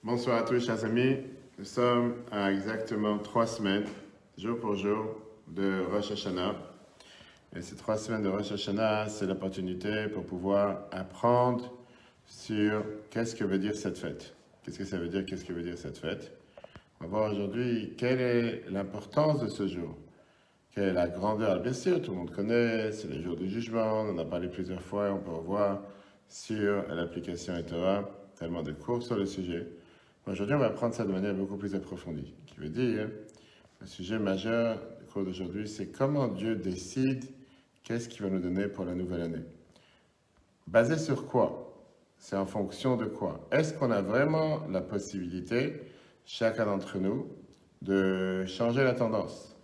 Bonsoir à tous, chers amis. Nous sommes à exactement 3 semaines, jour pour jour, de Rosh Hashanah. Et ces 3 semaines de Rosh Hashanah, c'est l'opportunité pour pouvoir apprendre sur qu'est-ce que veut dire cette fête. Qu'est-ce que ça veut dire, qu'est-ce que veut dire cette fête. On va voir aujourd'hui quelle est l'importance de ce jour. Quelle est la grandeur. Bien sûr, tout le monde connaît, c'est le jour du jugement, on en a parlé plusieurs fois, et on peut revoir sur l'application Etora, tellement de cours sur le sujet. Aujourd'hui, on va prendre ça de manière beaucoup plus approfondie, qui veut dire, le sujet majeur du cours d'aujourd'hui, c'est comment Dieu décide qu'est-ce qu'il va nous donner pour la nouvelle année. Basé sur quoi? C'est en fonction de quoi? Est-ce qu'on a vraiment la possibilité, chacun d'entre nous, de changer la tendance?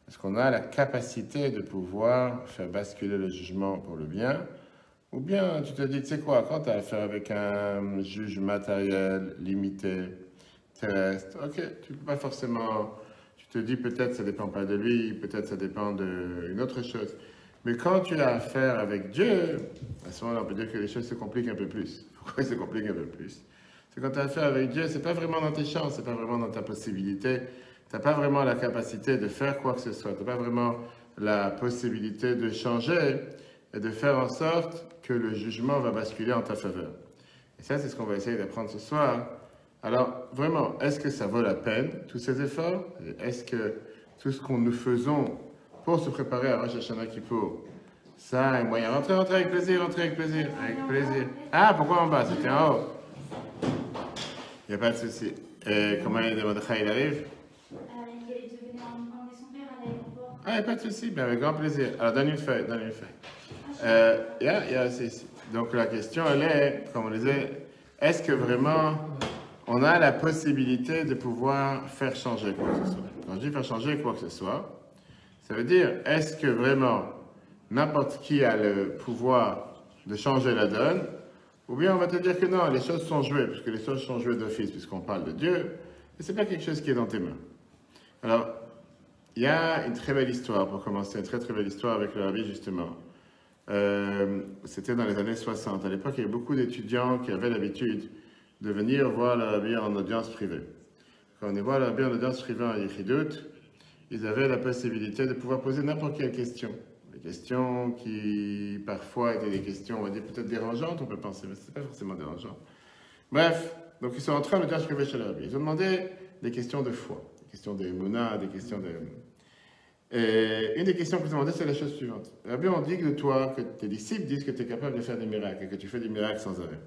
Est-ce qu'on a la capacité de pouvoir faire basculer le jugement pour le bien? Ou bien tu te dis, tu sais quoi, quand tu as affaire avec un juge matériel, limité, terrestre, ok, tu peux pas forcément, tu te dis peut-être ça dépend pas de lui, peut-être ça dépend d'une autre chose. Mais quand tu as affaire avec Dieu, à ce moment-là, on peut dire que les choses se compliquent un peu plus. Pourquoi ils se compliquent un peu plus? C'est quand tu as affaire avec Dieu, c'est pas vraiment dans tes chances, c'est pas vraiment dans ta possibilité. Tu n'as pas vraiment la capacité de faire quoi que ce soit. Tu n'as pas vraiment la possibilité de changer et de faire en sorte que le jugement va basculer en ta faveur. Et ça, c'est ce qu'on va essayer d'apprendre ce soir. Alors, vraiment, est-ce que ça vaut la peine, tous ces efforts? Est-ce que tout ce que nous faisons pour se préparer à Rosh Hashanah Kippour, ça a un moyen? Rentrez avec plaisir, avec plaisir. Ah, pourquoi en bas? C'était en haut. Il n'y a pas de souci. Et comment Mordechai il arrive? Ah, il n'y a pas de souci, bien, avec grand plaisir. Alors, donne une feuille. Il y a aussi ici. Donc, la question, elle est, comme on disait, est-ce que vraiment on a la possibilité de pouvoir faire changer quoi que ce soit? Quand je dis faire changer quoi que ce soit, ça veut dire, est-ce que vraiment n'importe qui a le pouvoir de changer la donne? Ou bien on va te dire que non, les choses sont jouées, puisque les choses sont jouées d'office, puisqu'on parle de Dieu, et ce n'est pas quelque chose qui est dans tes mains. Alors, il y a une très belle histoire, pour commencer, une très très belle histoire avec le Rabbi, justement. C'était dans les années 60. À l'époque, il y avait beaucoup d'étudiants qui avaient l'habitude de venir voir le Rabbi en audience privée. Quand on est voir le Rabbi en audience privée en Yechidut, ils avaient la possibilité de pouvoir poser n'importe quelle question. Des questions qui, parfois, étaient des questions, on va dire, peut-être dérangeantes, on peut penser, mais ce n'est pas forcément dérangeant. Bref, donc ils sont entrés en audience privée chez le Rabbi. Ils ont demandé des questions de foi, des questions d'émouna, des questions de... Et une des questions qu'ils ont demandé, c'est la chose suivante. Le Rabbi, on dit de toi, que tes disciples disent que tu es capable de faire des miracles, et que tu fais des miracles sans arrêt.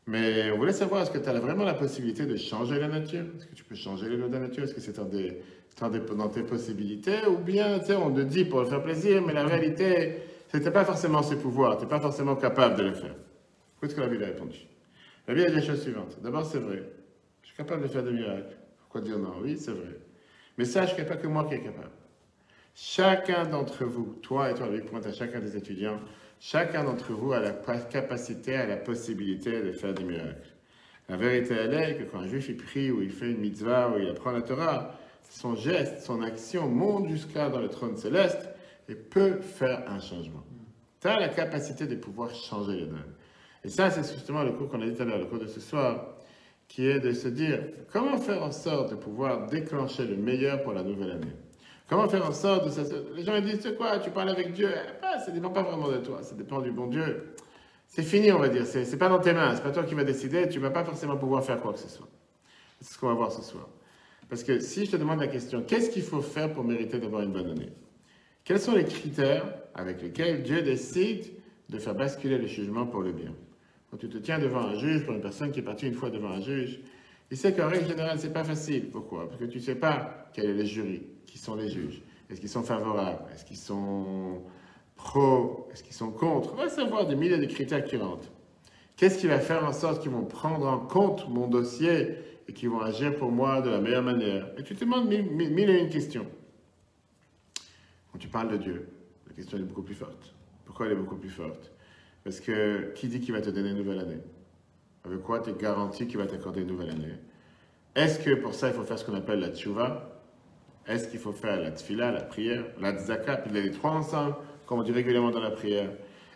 Mais on voulait savoir, est-ce que tu as vraiment la possibilité de changer la nature? Est-ce que tu peux changer les lois de la nature? Est-ce que c'est dans tes possibilités? Ou bien, tu sais, on te dit pour le faire plaisir, mais la réalité, c'est que tu n'as pas forcément ce pouvoir, tu n'es pas forcément capable de le faire. Écoute ce que la Bible a répondu. La Bible a dit la chose suivante. D'abord, c'est vrai. Je suis capable de faire des miracles. Pourquoi dire non? Oui, c'est vrai. Mais sache qu'il n'y a pas que moi qui est capable. Chacun d'entre vous, toi et toi, avec pointe à chacun des étudiants, chacun d'entre vous a la capacité, a la possibilité de faire des miracles. La vérité, elle est que quand un juif il prie ou il fait une mitzvah ou il apprend la Torah, son geste, son action monte jusqu'à dans le trône céleste et peut faire un changement. Tu as la capacité de pouvoir changer les donnes. Et ça, c'est justement le cours qu'on a dit tout à l'heure, le cours de ce soir, qui est de se dire comment faire en sorte de pouvoir déclencher le meilleur pour la nouvelle année. Comment faire en sorte de ça? Les gens ils disent, c'est quoi, tu parles avec Dieu? Ça ne dépend pas vraiment de toi, ça dépend du bon Dieu. C'est fini, on va dire, c'est pas dans tes mains, c'est pas toi qui vas décider, tu ne vas pas forcément pouvoir faire quoi que ce soit. C'est ce qu'on va voir ce soir. Parce que si je te demande la question, qu'est-ce qu'il faut faire pour mériter d'avoir une bonne année? Quels sont les critères avec lesquels Dieu décide de faire basculer le jugement pour le bien? Quand tu te tiens devant un juge, pour une personne qui est partie une fois devant un juge, il sait qu'en règle générale, c'est pas facile. Pourquoi? Parce que tu ne sais pas quel est le jury, qui sont les juges. Est-ce qu'ils sont favorables? Est-ce qu'ils sont pro? Est-ce qu'ils sont contre? On va savoir des milliers de critères qui rentrent. Qu'est-ce qui va faire en sorte qu'ils vont prendre en compte mon dossier et qu'ils vont agir pour moi de la meilleure manière? Et tu te demandes mille et une questions. Quand tu parles de Dieu, la question est beaucoup plus forte. Pourquoi elle est beaucoup plus forte? Parce que qui dit qu'il va te donner une nouvelle année? Avec quoi tu es garanti qu'il va t'accorder une nouvelle année? Est-ce que pour ça, il faut faire ce qu'on appelle la tchouva? Est-ce qu'il faut faire la tfila, la prière, la tzaka, puis les trois ensemble, comme on dit régulièrement dans la prière?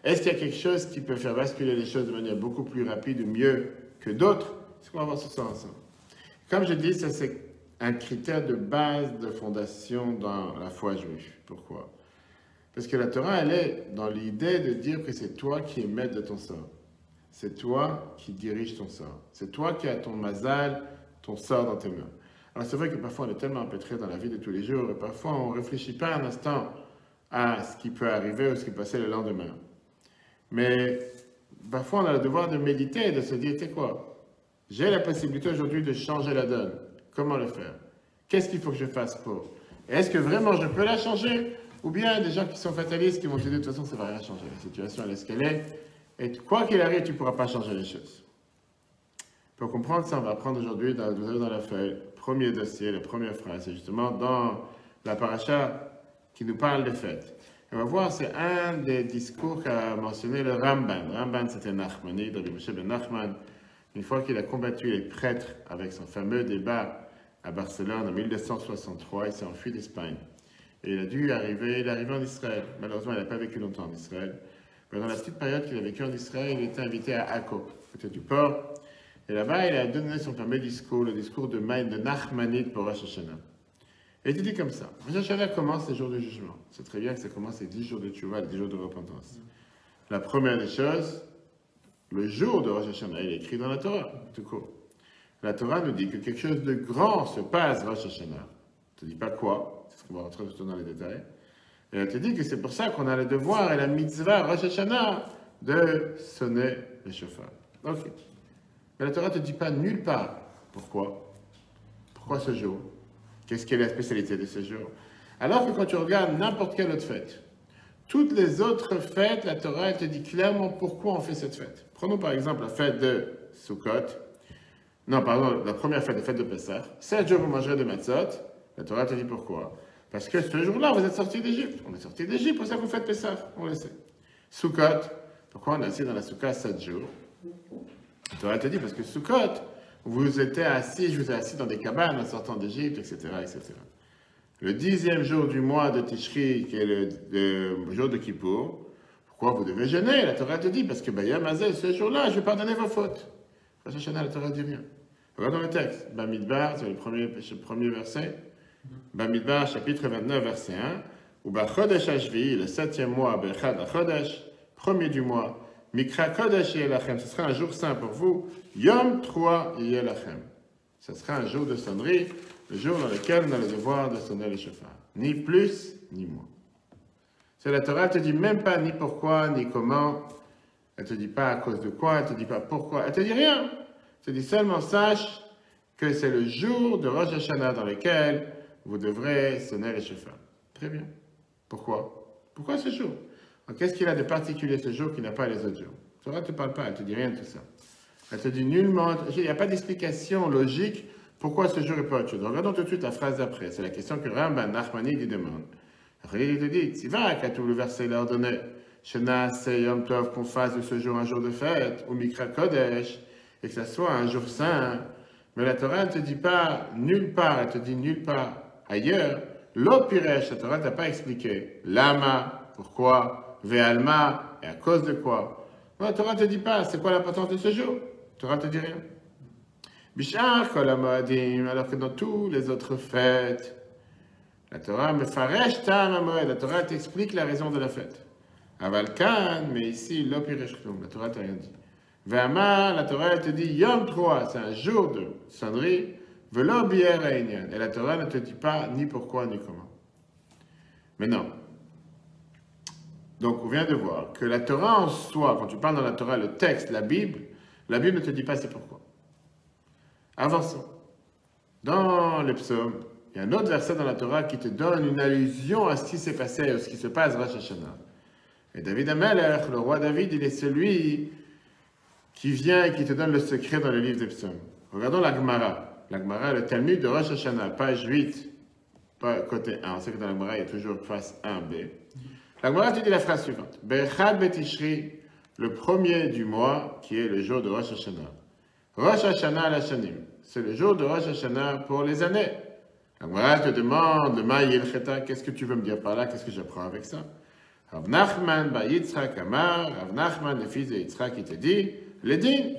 Est-ce qu'il y a quelque chose qui peut faire basculer les choses de manière beaucoup plus rapide ou mieux que d'autres? C'est ce qu'on va voir ce soir ensemble. Comme je dis, ça c'est un critère de base de fondation dans la foi juive. Pourquoi? Parce que la Torah, elle est dans l'idée de dire que c'est toi qui es maître de ton sort. C'est toi qui dirige ton sort. C'est toi qui as ton mazal, ton sort dans tes mains. Alors c'est vrai que parfois on est tellement empêtré dans la vie de tous les jours et parfois on ne réfléchit pas un instant à ce qui peut arriver ou ce qui peut passer le lendemain. Mais parfois on a le devoir de méditer et de se dire, tu sais quoi, j'ai la possibilité aujourd'hui de changer la donne. Comment le faire? Qu'est-ce qu'il faut que je fasse pour? Et est-ce que vraiment je peux la changer? Ou bien des gens qui sont fatalistes qui vont te dire de toute façon ça ne va rien changer. La situation elle est ce qu'elle est. Et quoi qu'il arrive, tu ne pourras pas changer les choses. Pour comprendre ça, on va apprendre aujourd'hui dans la feuille, le premier dossier, la première phrase, c'est justement dans la paracha qui nous parle des fêtes. Et on va voir, c'est un des discours qu'a mentionné le Ramban. Ramban, c'était Nachmanide, Rabbi Moshe ben Nachman. Une fois qu'il a combattu les prêtres avec son fameux débat à Barcelone en 1263, il s'est enfui d'Espagne. Et il est arrivé en Israël. Malheureusement, il n'a pas vécu longtemps en Israël. Mais dans la petite période qu'il a vécu en Israël, il était invité à Akko, côté du port. Et là-bas, il a donné son fameux discours, le discours de Nachmanide pour Rosh Hashanah. Et il dit comme ça. Rosh Hashanah commence les jours de jugement. C'est très bien que ça commence les 10 jours de Tchouva, les 10 jours de repentance. La première des choses, le jour de Rosh Hashanah, il est écrit dans la Torah, tout court. La Torah nous dit que quelque chose de grand se passe Rosh Hashanah. Elle ne te dit pas quoi, c'est ce qu'on va rentrer tout dans les détails. Et elle te dit que c'est pour ça qu'on a le devoir et la mitzvah Rosh Hashanah de sonner le shofar. Ok. Mais la Torah ne te dit pas nulle part. Pourquoi? Pourquoi ce jour? Qu'est-ce qui est la spécialité de ce jour? Alors que quand tu regardes n'importe quelle autre fête, toutes les autres fêtes, la Torah elle te dit clairement pourquoi on fait cette fête. Prenons par exemple la fête de Sukkot. Non, pardon, la première fête, la fête de Pessah. 7 jours vous mangerez de matzot. La Torah te dit pourquoi? Parce que ce jour-là, vous êtes sortis d'Égypte. On est sortis d'Égypte, pour ça que vous faites Pessah. On le sait. Sukkot. Pourquoi on est assis dans la Soukha 7 jours? La Torah te dit parce que Sukkot, vous étiez assis, je vous ai assis dans des cabanes en sortant d'Égypte, etc., etc. Le 10e jour du mois de Tishri, qui est le jour de Kippour, pourquoi vous devez jeûner? La Torah te dit parce que Bayam Hazel, ce jour-là, je vais pardonner vos fautes. Rosh Hashanah, la Torah dit rien. Regardons le texte. Bamidbar, c'est le premier verset. Bamidbar, chapitre 29, verset 1. Ou Chodesh Hashvi, le 7e mois, Bechad Chodesh, premier du mois. Mikra Kodesh Yelachem, ce sera un jour saint pour vous. Yom 3 Yelachem. Ce sera un jour de sonnerie, le jour dans lequel on a le devoir de sonner le shofar. Ni plus, ni moins. C'est la Torah, elle ne te dit même pas ni pourquoi, ni comment. Elle ne te dit pas à cause de quoi, elle ne te dit pas pourquoi. Elle ne te dit rien. Elle te dit seulement sache que c'est le jour de Rosh Hashanah dans lequel vous devrez sonner le shofar. Très bien. Pourquoi? Pourquoi ce jour? Qu'est-ce qu'il a de particulier ce jour qui n'a pas les autres jours? La Torah ne te parle pas, elle ne te dit rien de tout ça. Elle te dit nullement, il n'y a pas d'explication logique pourquoi ce jour est pas autre chose. Regardons tout de suite la phrase d'après. C'est la question que Ramban Nachmanide lui demande. Il te dit, tu vas qu'à tout le verset leur donner. Shena c'est Yom Tov qu'on fasse de ce jour un jour de fête, ou Mikra Kodesh, et que ça soit un jour saint. Mais la Torah ne te dit pas nulle part, elle te dit nulle part ailleurs. L'Opiresh, la Torah ne t'a pas expliqué. Lama, pourquoi, Ve'alma, et à cause de quoi. La Torah ne te dit pas, c'est quoi l'importance de ce jour? La Torah ne te dit rien. Bishar Kol HaMoadim, alors que dans tous les autres fêtes, la Torah me faresh tam hamoed, la Torah t'explique la raison de la fête. Avalkan, mais ici, l'Opiresh Klum, la Torah t'a rien dit. Ve'amar, la Torah elle te dit Yom 3, c'est un jour de sonnerie. Velo bier ha'inyan, et la Torah ne te dit pas ni pourquoi ni comment. Mais non. Donc on vient de voir que la Torah en soi, quand tu parles dans la Torah, le texte, la Bible ne te dit pas c'est pourquoi. Avançons. Dans les psaumes, il y a un autre verset dans la Torah qui te donne une allusion à ce qui s'est passé, à ce qui se passe Rosh Hashanah. Et David HaMelech, le roi David, il est celui qui vient et qui te donne le secret dans le livre des psaumes. Regardons la Gemara. La Gemara, le Talmud de Rosh Hashanah, page 8, côté 1. On sait que dans la Gemara, il y a toujours face 1b. La Gemara te dit la phrase suivante. Bechad betishri, le premier du mois, qui est le jour de Rosh Hashanah. Rosh Hashanah la-shanim, c'est le jour de Rosh Hashanah pour les années. La Gemara te demande, Ma yilcheta, qu'est-ce que tu veux me dire par là? Qu'est-ce que j'apprends avec ça? Rav Nachman ba Yitzhak Amar, Rav Nachman, le fils de Yitzhak, qui te dit, les dînes.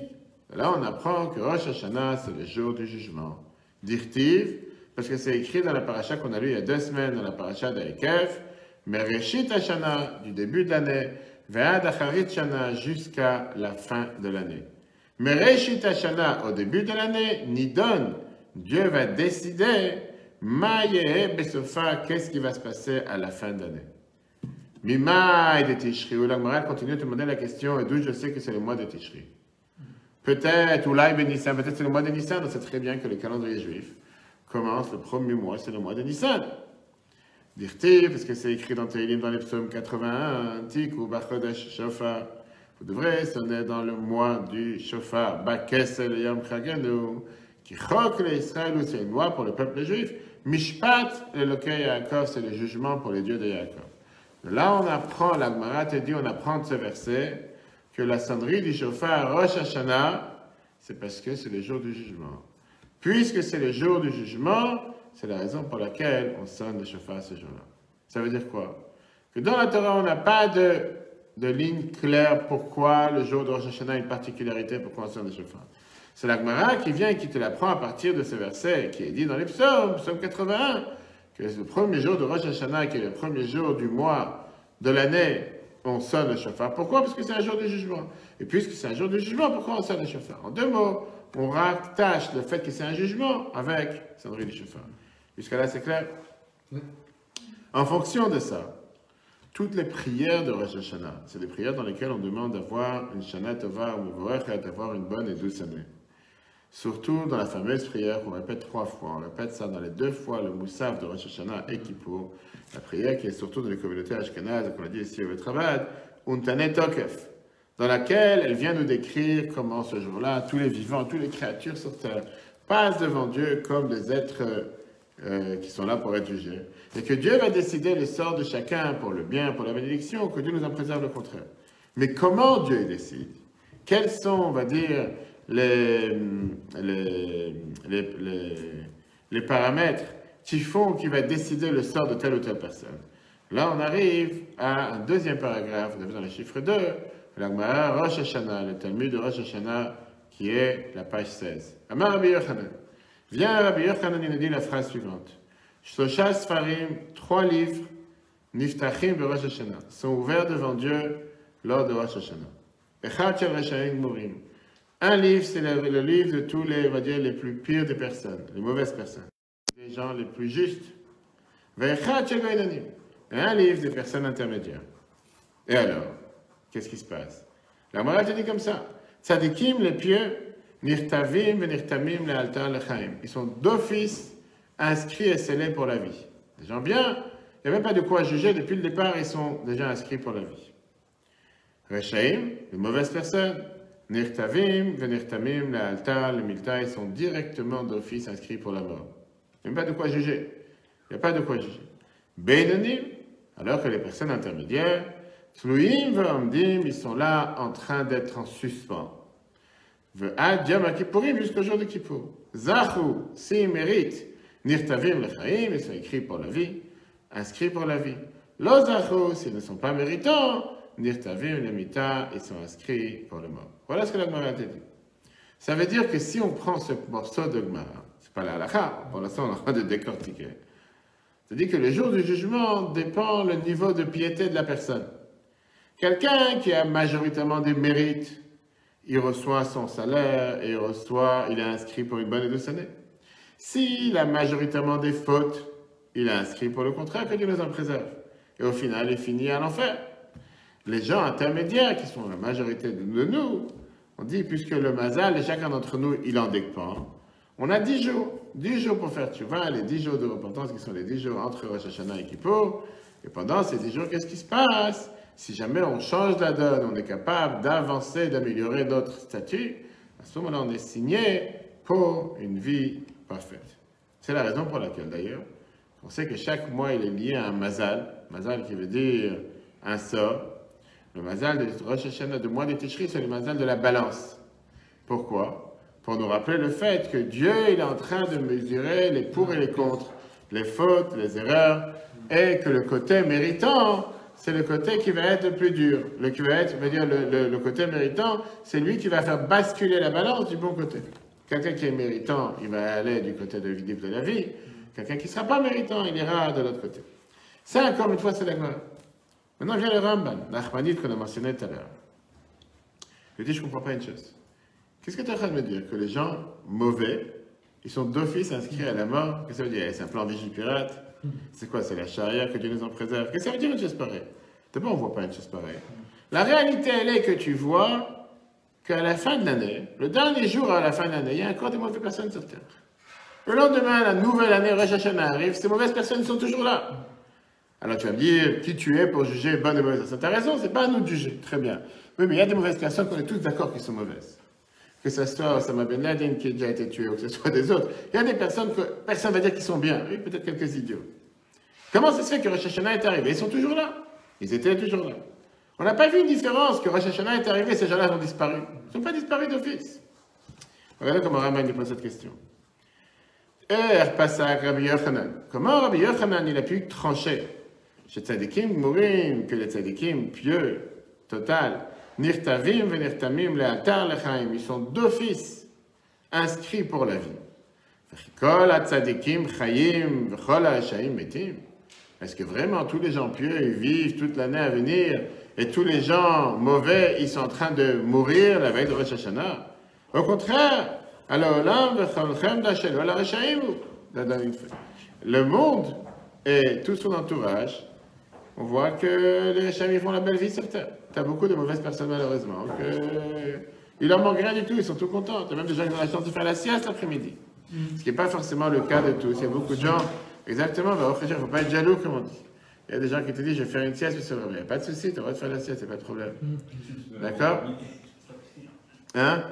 Là, on apprend que Rosh Hashanah, c'est le jour du jugement. Dirtiv, parce que c'est écrit dans la paracha qu'on a lu il y a 2 semaines, dans la paracha d'Aïkef, Mereshit Hashanah, du début de l'année, Ve'ad Acharit Shana, jusqu'à la fin de l'année. Mereshit Hashanah, au début de l'année, Nidon, Dieu va décider, Ma'yeh Besofa, qu'est-ce qui va se passer à la fin de l'année. Mimai de Tishri, où l'Agmara continue de demander la question, et d'où je sais que c'est le mois de Tishri. Peut-être, ou là, Nissan, peut-être c'est le mois de Nissan, on sait très bien que le calendrier juif commence le premier mois, c'est le mois de Nissan. Dirti, parce que c'est écrit dans Tehillim, dans les psaumes 81, Tik ou Bachodesh Shofar. Vous devrez sonner dans le mois du Shofar, Bakesel Yom Chaganu, qui chok le Israël, c'est une loi pour le peuple juif. Mishpat, Elokei Yaakov, c'est le jugement pour les dieux de Yaakov. Là, on apprend, la Gemara te dit, on apprend de ce verset, que la sonnerie du Shofar Rosh Hashanah, c'est parce que c'est le jour du jugement. Puisque c'est le jour du jugement, c'est la raison pour laquelle on sonne le Shofar ce jour-là. Ça veut dire quoi? Que dans la Torah, on n'a pas de ligne claire pourquoi le jour de Rosh Hashanah a une particularité, pourquoi on sonne le Shofar. C'est la Gemara qui vient et qui te l'apprend à partir de ce verset qui est dit dans les psaumes, psaume 81, que le premier jour de Rosh Hashanah, qui est le premier jour du mois de l'année, on sonne le Shofar. Pourquoi? Parce que c'est un jour de jugement. Et puisque c'est un jour de jugement, pourquoi on sonne le Shofar? En 2 mots, on rattache le fait que c'est un jugement avec sonnerie du Shofar. Jusqu'à là, c'est clair? Oui. En fonction de ça, toutes les prières de Rosh Hashanah, c'est des prières dans lesquelles on demande d'avoir une Shana Tova ou Mevorech, d'avoir une bonne et douce année. Surtout dans la fameuse prière qu'on répète 3 fois. On répète ça dans les 2 fois, le Moussaf de Rosh Hashanah et Kippour. La prière qui est surtout dans les communautés ashkénazes, qu'on a dit ici au Betravad, Untane Tokef, dans laquelle elle vient nous décrire comment ce jour-là, tous les vivants, toutes les créatures sur terre passent devant Dieu comme des êtres qui sont là pour être jugés. Et que Dieu va décider le sort de chacun pour le bien, pour la bénédiction, ou que Dieu nous en préserve le contraire. Mais comment Dieu décide? Quels sont, on va dire, les paramètres qui font, qui va décider le sort de telle ou telle personne. Là, on arrive à un 2e paragraphe, vous avez dans le chiffre 2, l'Agmara Rosh Hashanah, le Talmud de Rosh Hashanah, qui est la page 16. Amar Rabbi Yochanan. Viens Rabbi Yochanan, il nous dit la phrase suivante. Shlosha Sfarim, 3 livres, Niftachim de Rosh Hashanah, sont ouverts devant Dieu lors de Rosh Hashanah. Echad Shel Reshaim Murim. Un livre, c'est le livre de tous les, on va dire, les plus pires des personnes, les mauvaises personnes, les gens les plus justes. Ve'echad Shel Goïnanim. Et un livre des personnes intermédiaires. Et alors, qu'est-ce qui se passe? La morale te dit comme ça. Tzadikim, les pieux, nirtavim nirtamim le altar lechaim. Ils sont d'office inscrits et scellés pour la vie. Des gens bien, il n'y a même pas de quoi juger. Depuis le départ, ils sont déjà inscrits pour la vie. Reshaim, les mauvaises personnes, nirtavim nirtamim le altar le milta, ils sont directement d'office inscrits pour la mort. Il n'y a même pas de quoi juger. Il n'y a pas de quoi juger. Beinonim, alors que les personnes intermédiaires, Tluim ve'omdim, ils sont là en train d'être en suspens. Ve'ad yom ha'kippourim, jusqu'au jour de Kippour. Zachu, s'ils méritent, nirtavim lechaim, ils sont écrits pour la vie, inscrits pour la vie. Lo zachu, s'ils ne sont pas méritants, nirtavim lemita, ils sont inscrits pour le mort. Voilà ce que la Gemara te dit. Ça veut dire que si on prend ce morceau de Gemara, c'est pas la halakha, pour l'instant on est en train de décortiquer. C'est-à-dire que le jour du jugement dépend le niveau de piété de la personne. Quelqu'un qui a majoritairement des mérites, il reçoit son salaire et il est inscrit pour une bonne et douce année. S'il a majoritairement des fautes, il est inscrit pour le contraire, que Dieu nous en préserve. Et au final, il finit à l'enfer. Les gens intermédiaires, qui sont la majorité de nous, on dit, puisque le mazal, et chacun d'entre nous, il en dépend, on a 10 jours. 10 jours pour faire tchouva, les 10 jours de repentance, qui sont les 10 jours entre Rosh Hashanah et Kippour. Et pendant ces 10 jours, qu'est-ce qui se passe? Si jamais on change la donne, on est capable d'avancer, d'améliorer notre statut, à ce moment-là, on est signé pour une vie parfaite. C'est la raison pour laquelle, d'ailleurs, on sait que chaque mois, il est lié à un mazal qui veut dire un sort. Le mazal de Rosh Hashanah, de mois de Tishri, c'est le mazal de la balance. Pourquoi? Pour nous rappeler le fait que Dieu il est en train de mesurer les pour et les contre, les fautes, les erreurs, et que le côté méritant, c'est le côté qui va être le plus dur. Le côté méritant, c'est lui qui va faire basculer la balance du bon côté. Quelqu'un qui est méritant, il va aller du côté de la vie. Quelqu'un qui ne sera pas méritant, il ira de l'autre côté. Ça, encore une fois, c'est la gloire. Maintenant vient le Ramban, l'Achmanide qu'on a mentionné tout à l'heure. Je dis, je ne comprends pas une chose. Qu'est-ce que tu es en train de me dire? Que les gens mauvais, ils sont d'office inscrits à la mort? Qu'est-ce que ça veut dire? C'est un plan vigipirate? C'est quoi? C'est la charia, que Dieu nous en préserve? Qu'est-ce que ça veut dire une chose pareille? D'abord, on ne voit pas une chose pareille. La réalité, elle est que tu vois qu'à la fin de l'année, le dernier jour à la fin de l'année, il y a encore des mauvaises personnes sur Terre. Le lendemain, la nouvelle année, Rosh Hashanah arrive, ces mauvaises personnes sont toujours là. Alors tu vas me dire, qui tu es pour juger bonne et mauvaise personne? Tu as raison, c'est pas à nous de juger, très bien. Oui, mais il y a des mauvaises personnes qu'on est tous d'accord qui sont mauvaises. Que ce soit Osama Ben Laden qui a déjà été tué ou que ce soit des autres. Il y a des personnes que personne ne va dire qu'ils sont bien. Oui, peut-être quelques idiots. Comment ça se fait que Rosh Hashanah est arrivé? Ils sont toujours là. Ils étaient toujours là. On n'a pas vu une différence que Rosh Hashanah est arrivé, ces gens-là ont disparu. Ils ne sont pas disparus d'office. Regardez comment Raman lui pose cette question. Comment Rabbi Yochanan il a pu trancher chez Tzadikim Mourim, que les Tzadikim pieux, total, Nirtavim venirtamim le'atar lechaim, ils sont d'office inscrits pour la vie. Kol ha-tzadikim chayim v'chol ha-reshaim metim. Est-ce que vraiment tous les gens pieux ils vivent toute l'année à venir et tous les gens mauvais ils sont en train de mourir la veille de Rosh Hashanah? Au contraire, le monde et tout son entourage, on voit que les Reshaim font la belle vie sur Terre. Tu as beaucoup de mauvaises personnes malheureusement. Il leur manque rien du tout, ils sont tout contents. Tu as même des gens qui ont la chance de faire la sieste l'après-midi. Ce qui n'est pas forcément le cas de tous. Il y a beaucoup de gens, exactement, il ne faut pas être jaloux comme on dit. Il y a des gens qui te disent je vais faire une sieste, mais c'est vrai. Il n'y a pas de souci, tu as le droit de faire la sieste, il n'y a pas de problème. D'accord? Hein?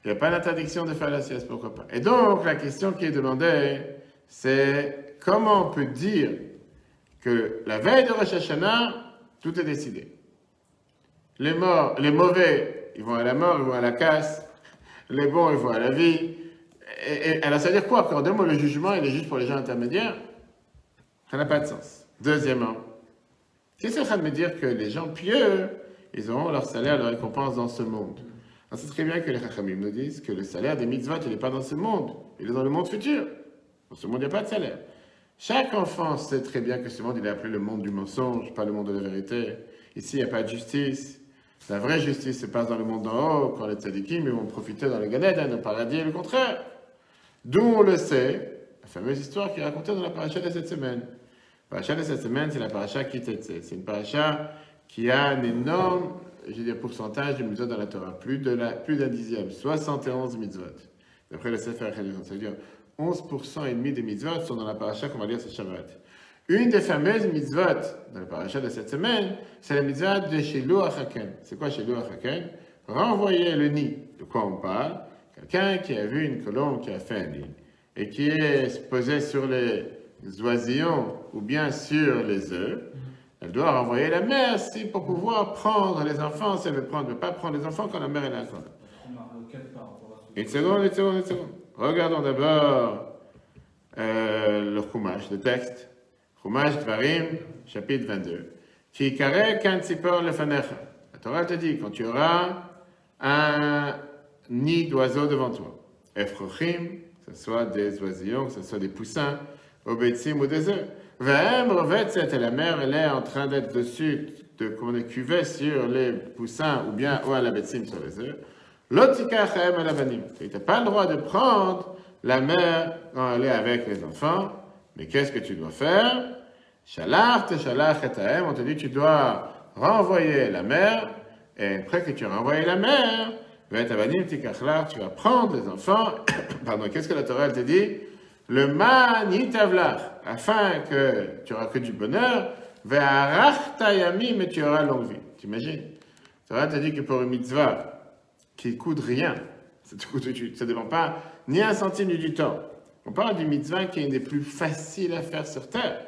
Il n'y a pas d'interdiction de faire la sieste, pourquoi pas. Et donc, la question qui est demandée, c'est comment on peut dire que la veille de Rosh Hashanah, tout est décidé. Les mauvais, ils vont à la mort, ils vont à la casse. Les bons, ils vont à la vie. Alors, ça veut dire quoi? Quand on demande le jugement, il est juste pour les gens intermédiaires? Ça n'a pas de sens. Deuxièmement, qu'est-ce que c'est en train de me dire que les gens pieux, ils auront leur salaire, leur récompense dans ce monde? Alors, c'est très bien que les Chachamim nous disent que le salaire des mitzvot, il n'est pas dans ce monde, il est dans le monde futur. Dans ce monde, il n'y a pas de salaire. Chaque enfant sait très bien que ce monde, il est appelé le monde du mensonge, pas le monde de la vérité. Ici, il n'y a pas de justice. La vraie justice se passe dans le monde d'en haut, quand les tzadikim ils vont profiter dans le Gan Eden, le paradis et le contraire. D'où on le sait, la fameuse histoire qui est racontée dans la paracha de cette semaine. La paracha de cette semaine, c'est la paracha Kitetse. C'est une paracha qui a un énorme, pourcentage de mitzvot dans la Torah, plus d'un dixième, 71 mitzvot. D'après le Sefer HaChanuch, ça veut dire 11% et demi des mitzvot sont dans la paracha qu'on va lire ce Shabbat. Une des fameuses mitzvot dans la paracha de cette semaine, c'est la mitzvah de Shiluach HaKen. C'est quoi Shiluach HaKen? Renvoyer le nid. De quoi on parle? Quelqu'un qui a vu une colombe qui a fait un nid et qui est posé sur les oisillons ou bien sur les œufs, elle doit renvoyer la mère pour pouvoir prendre les enfants. Si elle ne veut pas prendre les enfants quand la mère est là. Une seconde. Regardons d'abord le Chumash, le texte. Chumash Dvarim, chapitre 22. Ki kareh kan tzipor lefanecha. La Torah te dit, quand tu auras un nid d'oiseaux devant toi, efrochim, que ce soit des oisillons, que ce soit des poussins, obetzim ou des œufs. Ve'em rovetzet, et la mère, elle est en train d'être dessus, comme on est cuvé sur les poussins ou à la betzim sur les œufs. L'otikach haem alabanim. Tu n'as pas le droit de prendre la mère quand elle est avec les enfants, mais qu'est-ce que tu dois faire? Shalach et haem, on te dit tu dois renvoyer la mère, et après que tu as renvoyé la mère, tu vas prendre les enfants, pardon, qu'est-ce que la Torah te dit? Le man yitavlach, afin que tu auras que du bonheur, ve'arach tayamim, et tu auras longue vie. T'imagines? La Torah te dit que pour une mitzvah qui coûte rien, ça ne dépend pas ni un centime ni du temps. On parle d'une mitzvah qui est une des plus faciles à faire sur terre.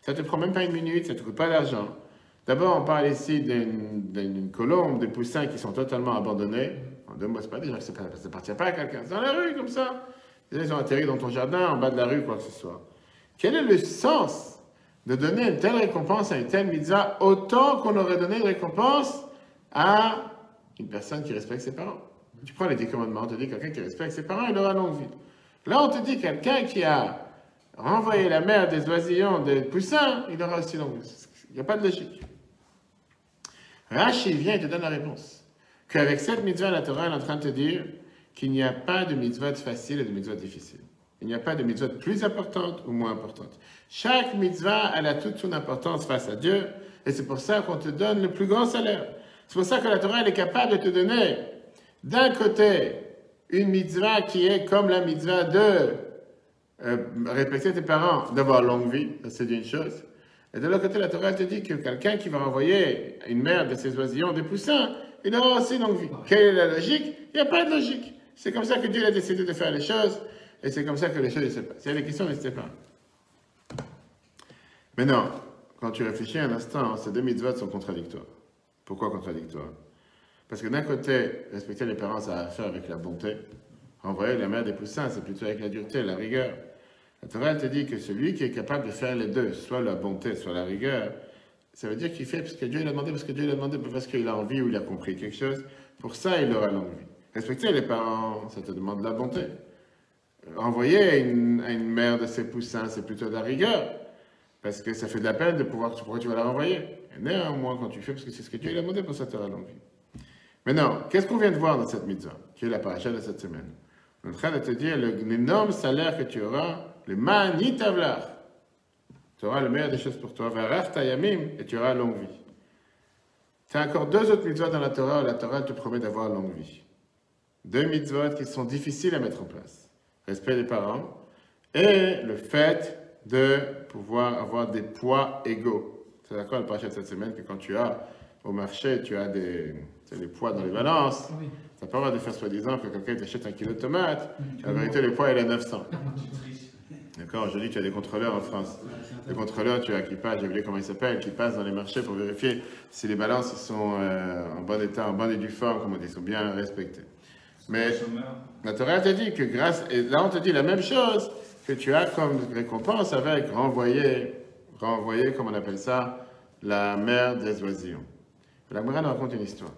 Ça ne te prend même pas une minute, ça ne te coûte pas d'argent. D'abord, on parle ici d'une colombe, des poussins qui sont totalement abandonnés. En deux mots, ce pas des gens qui ne partirent pas à quelqu'un. C'est dans la rue, comme ça. Ils ont atterri dans ton jardin, en bas de la rue, quoi que ce soit. Quel est le sens de donner une telle récompense à une telle mitzvah autant qu'on aurait donné une récompense à une personne qui respecte ses parents. Tu prends les 10 commandements, on te dit quelqu'un qui respecte ses parents, il aura longue vie. Là, on te dit quelqu'un qui a renvoyé la mère des oisillons, des poussins, il aura aussi longue vie. Il n'y a pas de logique. Rashi vient et te donne la réponse. Qu'avec cette mitzvah, la Torah est en train de te dire qu'il n'y a pas de mitzvah facile et de mitzvah difficile. Il n'y a pas de mitzvah plus importante ou moins importante. Chaque mitzvah, elle a toute son importance face à Dieu, et c'est pour ça qu'on te donne le plus grand salaire. C'est pour ça que la Torah, elle est capable de te donner, d'un côté, une mitzvah qui est comme la mitzvah de respecter tes parents, d'avoir longue vie, ça c'est une chose. Et de l'autre côté, la Torah te dit que quelqu'un qui va renvoyer une mère de ses oisillons, des poussins, il aura aussi longue vie. Quelle est la logique? Il n'y a pas de logique. C'est comme ça que Dieu a décidé de faire les choses, et c'est comme ça que les choses se passent. S'il y a des questions, n'hésitez pas. Maintenant, quand tu réfléchis un instant, ces deux mitzvahs sont contradictoires. Pourquoi contradictoires? Parce que d'un côté, respecter les parents, ça a à faire avec la bonté. Renvoyer la mère des poussins, c'est plutôt avec la dureté, la rigueur. La Torah te dit que celui qui est capable de faire les deux, soit la bonté, soit la rigueur, ça veut dire qu'il fait parce que Dieu l'a demandé, parce que Dieu l'a demandé, pas parce qu'il a envie ou il a compris quelque chose. Pour ça, il aura longue vie. Respecter les parents, ça te demande de la bonté. Renvoyer à une mère de ses poussins, c'est plutôt de la rigueur. Parce que ça fait de la peine de pouvoir, pourquoi tu vas la renvoyer. Et néanmoins, quand tu fais, parce que c'est ce que Dieu l'a demandé, pour ça, tu auras longue vie. Maintenant, qu'est-ce qu'on vient de voir dans cette mitzvah, qui est la paracha de cette semaine? On est en train de te dire l'énorme salaire que tu auras, le mani tavlar. Tu auras le meilleur des choses pour toi, varach tayamim, et tu auras longue vie. Tu as encore deux autres mitzvahs dans la Torah, où la Torah te promet d'avoir longue vie. Deux mitzvahs qui sont difficiles à mettre en place. Respect des parents, et le fait de pouvoir avoir des poids égaux. C'est d'accord, le paracha de cette semaine, que quand tu as au marché, tu as des poids dans les balances. Oui. Ça peut avoir de faire soi-disant que quelqu'un t'achète un kilo de tomates, en vérité, le poids, il est à 900. D'accord, je dis que tu as des contrôleurs en France. Les contrôleurs, tu as qui passent, j'ai oublié comment ils s'appellent, qui passent dans les marchés pour vérifier si les balances ils sont en bon état, en bonne et due forme, comme on dit, sont bien respectées. Mais la Torah te dit que grâce, et là on te dit la même chose, que tu as comme récompense avec renvoyer, comme on appelle ça, la mère des oisillons. La Gemara nous raconte une histoire.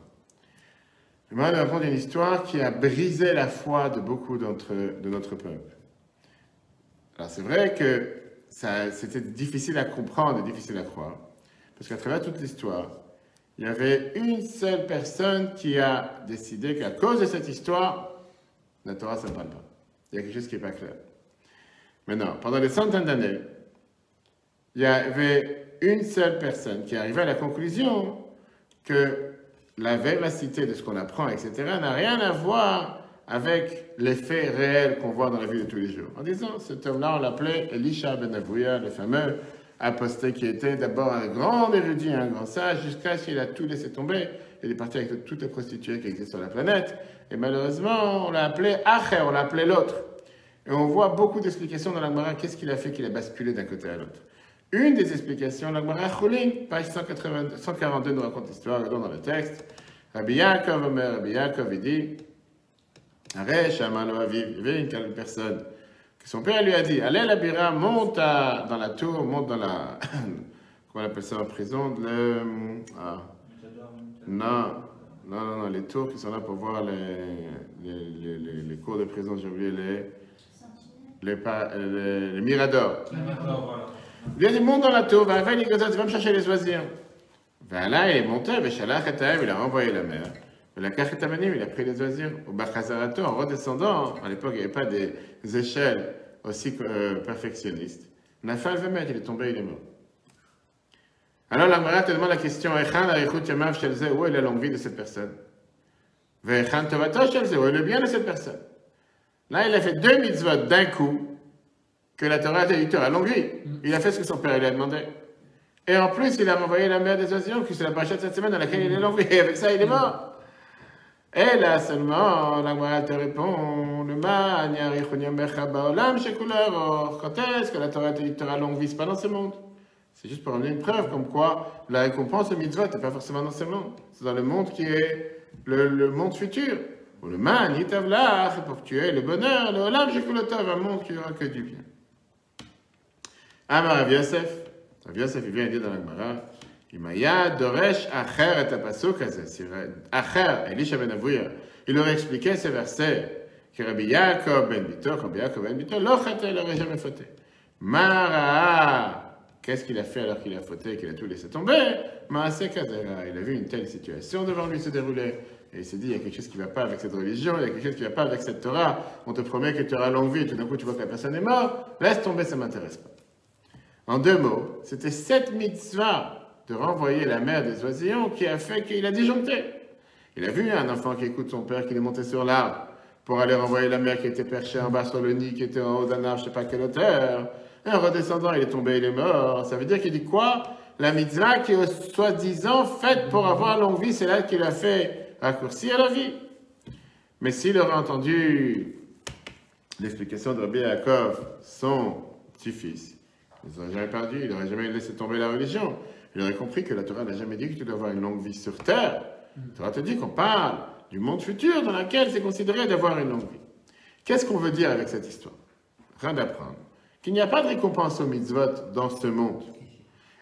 La Gemara nous raconte une histoire qui a brisé la foi de beaucoup de notre peuple. Alors c'est vrai que c'était difficile à comprendre et difficile à croire, parce qu'à travers toute l'histoire, il y avait une seule personne qui a décidé qu'à cause de cette histoire, la Torah ne parle pas. Il y a quelque chose qui n'est pas clair. Maintenant, pendant des centaines d'années, il y avait une seule personne qui arrivait à la conclusion que la véracité de ce qu'on apprend, etc., n'a rien à voir avec les faits réels qu'on voit dans la vie de tous les jours. En disant, cet homme-là, on l'appelait Elisha ben Avouya, le fameux apostat qui était d'abord un grand érudit, un grand sage, jusqu'à ce qu'il a tout laissé tomber. Il est parti avec toutes les prostituées qui existent sur la planète. Et malheureusement, on l'a appelé Acher, on l'a appelé l'autre. Et on voit beaucoup d'explications dans la Gemara. Qu'est-ce qu'il a fait qu'il a basculé d'un côté à l'autre? Une des explications, la Gemara Choulin, page 142, nous raconte l'histoire, regardons dans le texte. Rabbi Yaakov, Omer, Rabbi Yaakov, il dit, Aresh, Amalo Aviv, il y avait une personne, que son père lui a dit, allez la bira, monte dans la tour, monte dans la, comment on appelle ça en prison, non, les tours qui sont là pour voir les cours de prison, j'ai oublié les miradors. Il a dit, monte dans la tour, va me chercher les oisillons. Là, il est monté, il a renvoyé la mer. Il a pris les oisillons. Au Bachazarato, en redescendant, à l'époque, il n'y avait pas des échelles aussi perfectionnistes. Nafal Vemet, il est tombé, il est mort. Alors, la Gemara te demande la question, où est la longue vie de cette personne? Où est le bien de cette personne? Là, il a fait deux mitzvot d'un coup, que la Torah a dit, il aura longue vie. Il a fait ce que son père lui a demandé. Et en plus, il a renvoyé la mère des oisillons, qui c'est la paracha de cette semaine dans laquelle il est longue vie. Et avec ça, il est mort. Et là seulement, la Gemara te répond, quand est-ce que la Torah te dit, tu auras longue vie? C'est pas dans ce monde. C'est juste pour amener une preuve, comme quoi la récompense, le mitzvot, n'est pas forcément dans ce monde. C'est dans le monde qui est le monde futur. Ou le man, yitavlach, pour que tu aies le bonheur, le olam, shekulotov, un monde qui n'aura que du bien. Amar Rav Yosef, Rabbi Yosef, il vient dire dans la Gemara, Imaya Doresh Acher et Apasuk Acher, Elisha ben Avuya, il aurait expliqué ces versets que Rabbi Yaakov ben Bito, l'Ochate, il n'aurait jamais fauté. Mara, qu'est-ce qu'il a fait alors qu'il a fauté et qu'il a tout laissé tomber? Maaseh Kazera, il a vu une telle situation devant lui se dérouler. Et il s'est dit, il y a quelque chose qui ne va pas avec cette religion, il y a quelque chose qui ne va pas avec cette Torah. On te promet que tu auras longue vie, et tout d'un coup tu vois que la personne est morte. Laisse tomber, ça ne m'intéresse pas. En 2 mots, c'était cette mitzvah de renvoyer la mère des oisillons qui a fait qu'il a disjoncté. Il a vu un enfant qui écoute son père qui est monté sur l'arbre pour aller renvoyer la mère qui était perchée en bas sur le nid, qui était en haut d'un arbre, je ne sais pas quelle hauteur. Et en redescendant, il est tombé, il est mort. Ça veut dire qu'il dit quoi? La mitzvah qui est soi-disant faite pour avoir longue vie, c'est là qu'il a fait raccourcir la vie. Mais s'il aurait entendu l'explication de Rabbi Yaakov, son petit-fils, il n'aurait jamais perdu, il n'aurait jamais laissé tomber la religion. Il aurait compris que la Torah n'a jamais dit que tu dois avoir une longue vie sur terre. La Torah te dit qu'on parle du monde futur dans lequel c'est considéré d'avoir une longue vie. Qu'est-ce qu'on veut dire avec cette histoire? Rien d'apprendre. Qu'il n'y a pas de récompense au mitzvot dans ce monde.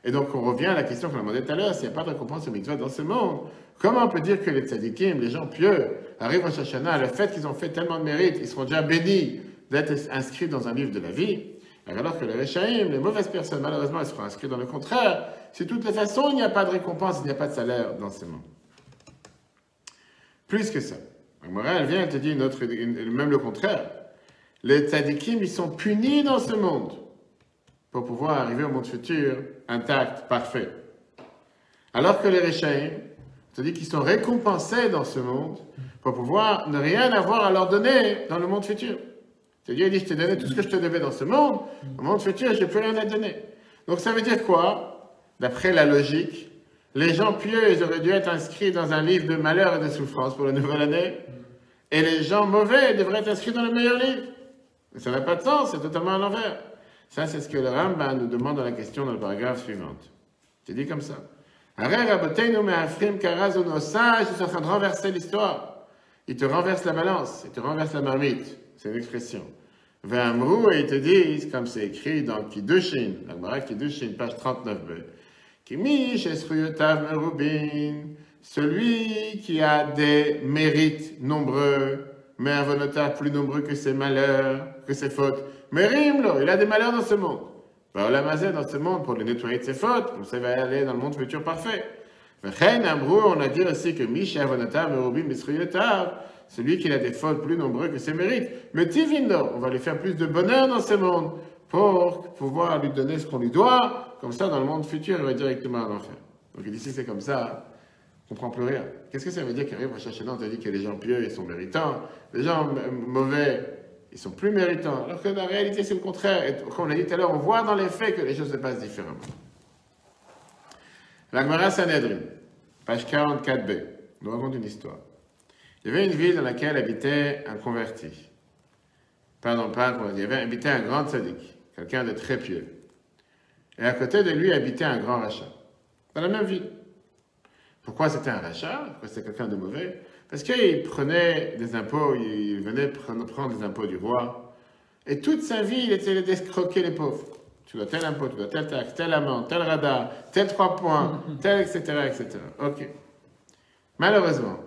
Et donc on revient à la question qu'on a demandé tout à l'heure, s'il n'y a pas de récompense au mitzvot dans ce monde, comment on peut dire que les tzadikim, les gens pieux, arrivent au Rosh Hashanah, le fait qu'ils ont fait tellement de mérite, ils seront déjà bénis d'être inscrits dans un livre de la vie, alors que les Rechaïm, les mauvaises personnes, malheureusement, elles seront inscrites dans le contraire. Si de toutes les façons, il n'y a pas de récompense, il n'y a pas de salaire dans ce monde. Plus que ça. La morale, elle vient, elle te dit même le contraire. Les tzadikim, ils sont punis dans ce monde pour pouvoir arriver au monde futur intact, parfait. Alors que les Rechaïm, te dit qu'ils sont récompensés dans ce monde pour pouvoir ne rien avoir à leur donner dans le monde futur. Dieu dit, je t'ai donné tout ce que je te devais dans ce monde, au monde futur, je n'ai plus rien à donner. Donc ça veut dire quoi? D'après la logique, les gens pieux, ils auraient dû être inscrits dans un livre de malheur et de souffrance pour la nouvelle année, et les gens mauvais devraient être inscrits dans le meilleur livre. Mais ça n'a pas de sens, c'est totalement à l'envers. Ça, c'est ce que le Rambam nous demande dans la question dans le paragraphe suivant. C'est dit comme ça. Arrête, Rabbeinu me'afrim karazon, nos sages, ils sont en train de renverser l'histoire. Ils te renversent la balance, ils te renversent la marmite. C'est une expression. Ve'amrou, et ils te disent, comme c'est écrit dans Kiddushin, la Gemara Kiddushin, page 39b, Kimish esruyotav merubin, celui qui a des mérites nombreux, mais un vonotav plus nombreux que ses malheurs, que ses fautes. Merimlo, il a des malheurs dans ce monde. On l'a masé dans ce monde pour le nettoyer de ses fautes, comme ça il va aller dans le monde futur parfait. Ve'chen amrou, on a dit aussi que Mish avonotav merubin esruyotav, celui qui a des fautes plus nombreux que ses mérites. Mais Tivindo, on va lui faire plus de bonheur dans ce monde pour pouvoir lui donner ce qu'on lui doit. Comme ça, dans le monde futur, il va directement à l'enfer. Donc ici, c'est comme ça, on ne comprend plus rien. Qu'est-ce que ça veut dire qu'arrive Rosh Hashanah, on te dit que les gens pieux, ils sont méritants. Les gens mauvais, ils sont plus méritants. Alors que la réalité, c'est le contraire. Et comme on l'a dit tout à l'heure, on voit dans les faits que les choses se passent différemment. La Gemara Sanhedrin, page 44b, nous raconte une histoire. Il y avait une ville dans laquelle habitait un converti. Pardon, pas un converti. Il y avait habité un grand tzaddik, quelqu'un de très pieux. Et à côté de lui habitait un grand rachat. Dans la même ville. Pourquoi c'était un rachat? Pourquoi c'était quelqu'un de mauvais? Parce qu'il prenait des impôts, il venait prendre des impôts du roi. Et toute sa vie, il essayait d'escroquer les pauvres. Tu dois tel impôt, tu dois telle taxe, telle amende, tel radar, tel 3 points, tel, etc., etc. Ok. Malheureusement,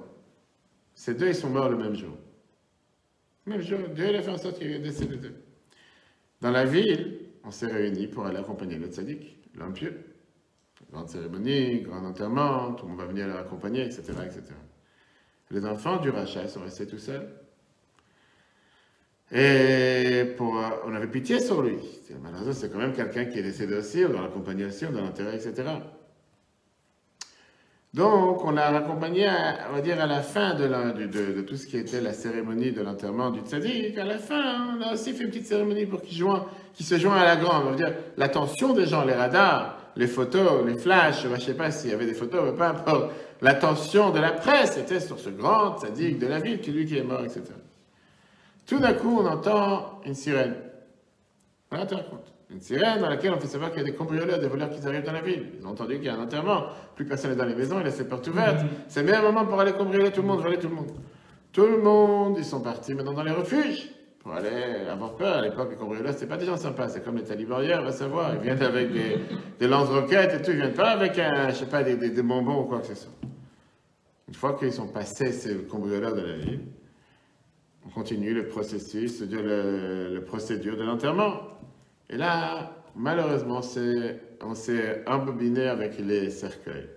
ces deux, ils sont morts le même jour. Le même jour, Dieu il a fait en sorte qu'il y ait décédé d'eux. Dans la ville, on s'est réunis pour aller accompagner le tzaddik, l'homme pieux. Grande cérémonie, grand enterrement, tout le monde va venir l'accompagner, etc., etc. Les enfants du rachat sont restés tout seuls. Et on avait pitié sur lui. Malheureusement, c'est quand même quelqu'un qui est décédé aussi, on doit l'accompagner aussi, on doit l'enterrer, etc. Donc, on l'a accompagné, on va dire, à la fin de tout ce qui était la cérémonie de l'enterrement du tzaddik. À la fin, on a aussi fait une petite cérémonie pour qu'il se joigne à la grande. On va dire, l'attention des gens, les radars, les photos, les flashs, je ne sais pas s'il y avait des photos, mais peu importe. L'attention de la presse était sur ce grand tzaddik de la ville, qui lui qui est mort, etc. Tout d'un coup, on entend une sirène. Voilà, tu racontes. Une sirène dans laquelle on fait savoir qu'il y a des cambrioleurs, des voleurs qui arrivent dans la ville. Ils ont entendu qu'il y a un enterrement, plus personne n'est dans les maisons, il laisse les portes ouvertes. C'est le meilleur moment pour aller cambrioler tout le monde, voler tout le monde. Tout le monde, ils sont partis maintenant dans les refuges pour aller avoir peur. À l'époque, les cambrioleurs, c'était pas des gens sympas. C'est comme les talibans hier, on va savoir. Ils viennent avec des lance-roquettes et tout. Ils viennent pas avec je sais pas, des bonbons ou quoi que ce soit. Une fois qu'ils sont passés ces cambrioleurs de la ville, on continue le processus, le procédure de l'enterrement. Et là, malheureusement, on s'est embobiné avec les cercueils.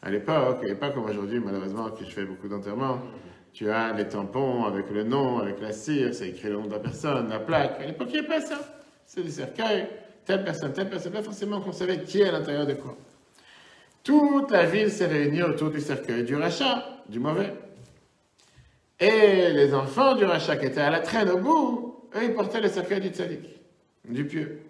À l'époque, et pas comme aujourd'hui, malheureusement, que je fais beaucoup d'enterrements, tu as les tampons avec le nom, avec la cire, c'est écrit le nom de la personne, la plaque. À l'époque, il n'y a pas ça. C'est des cercueils, telle personne, pas forcément qu'on savait qui est à l'intérieur de quoi. Toute la ville s'est réunie autour du cercueil du rachat, du mauvais. Et les enfants du rachat qui étaient à la traîne au bout, eux, ils portaient le cercueil du tzaddik, du pieux.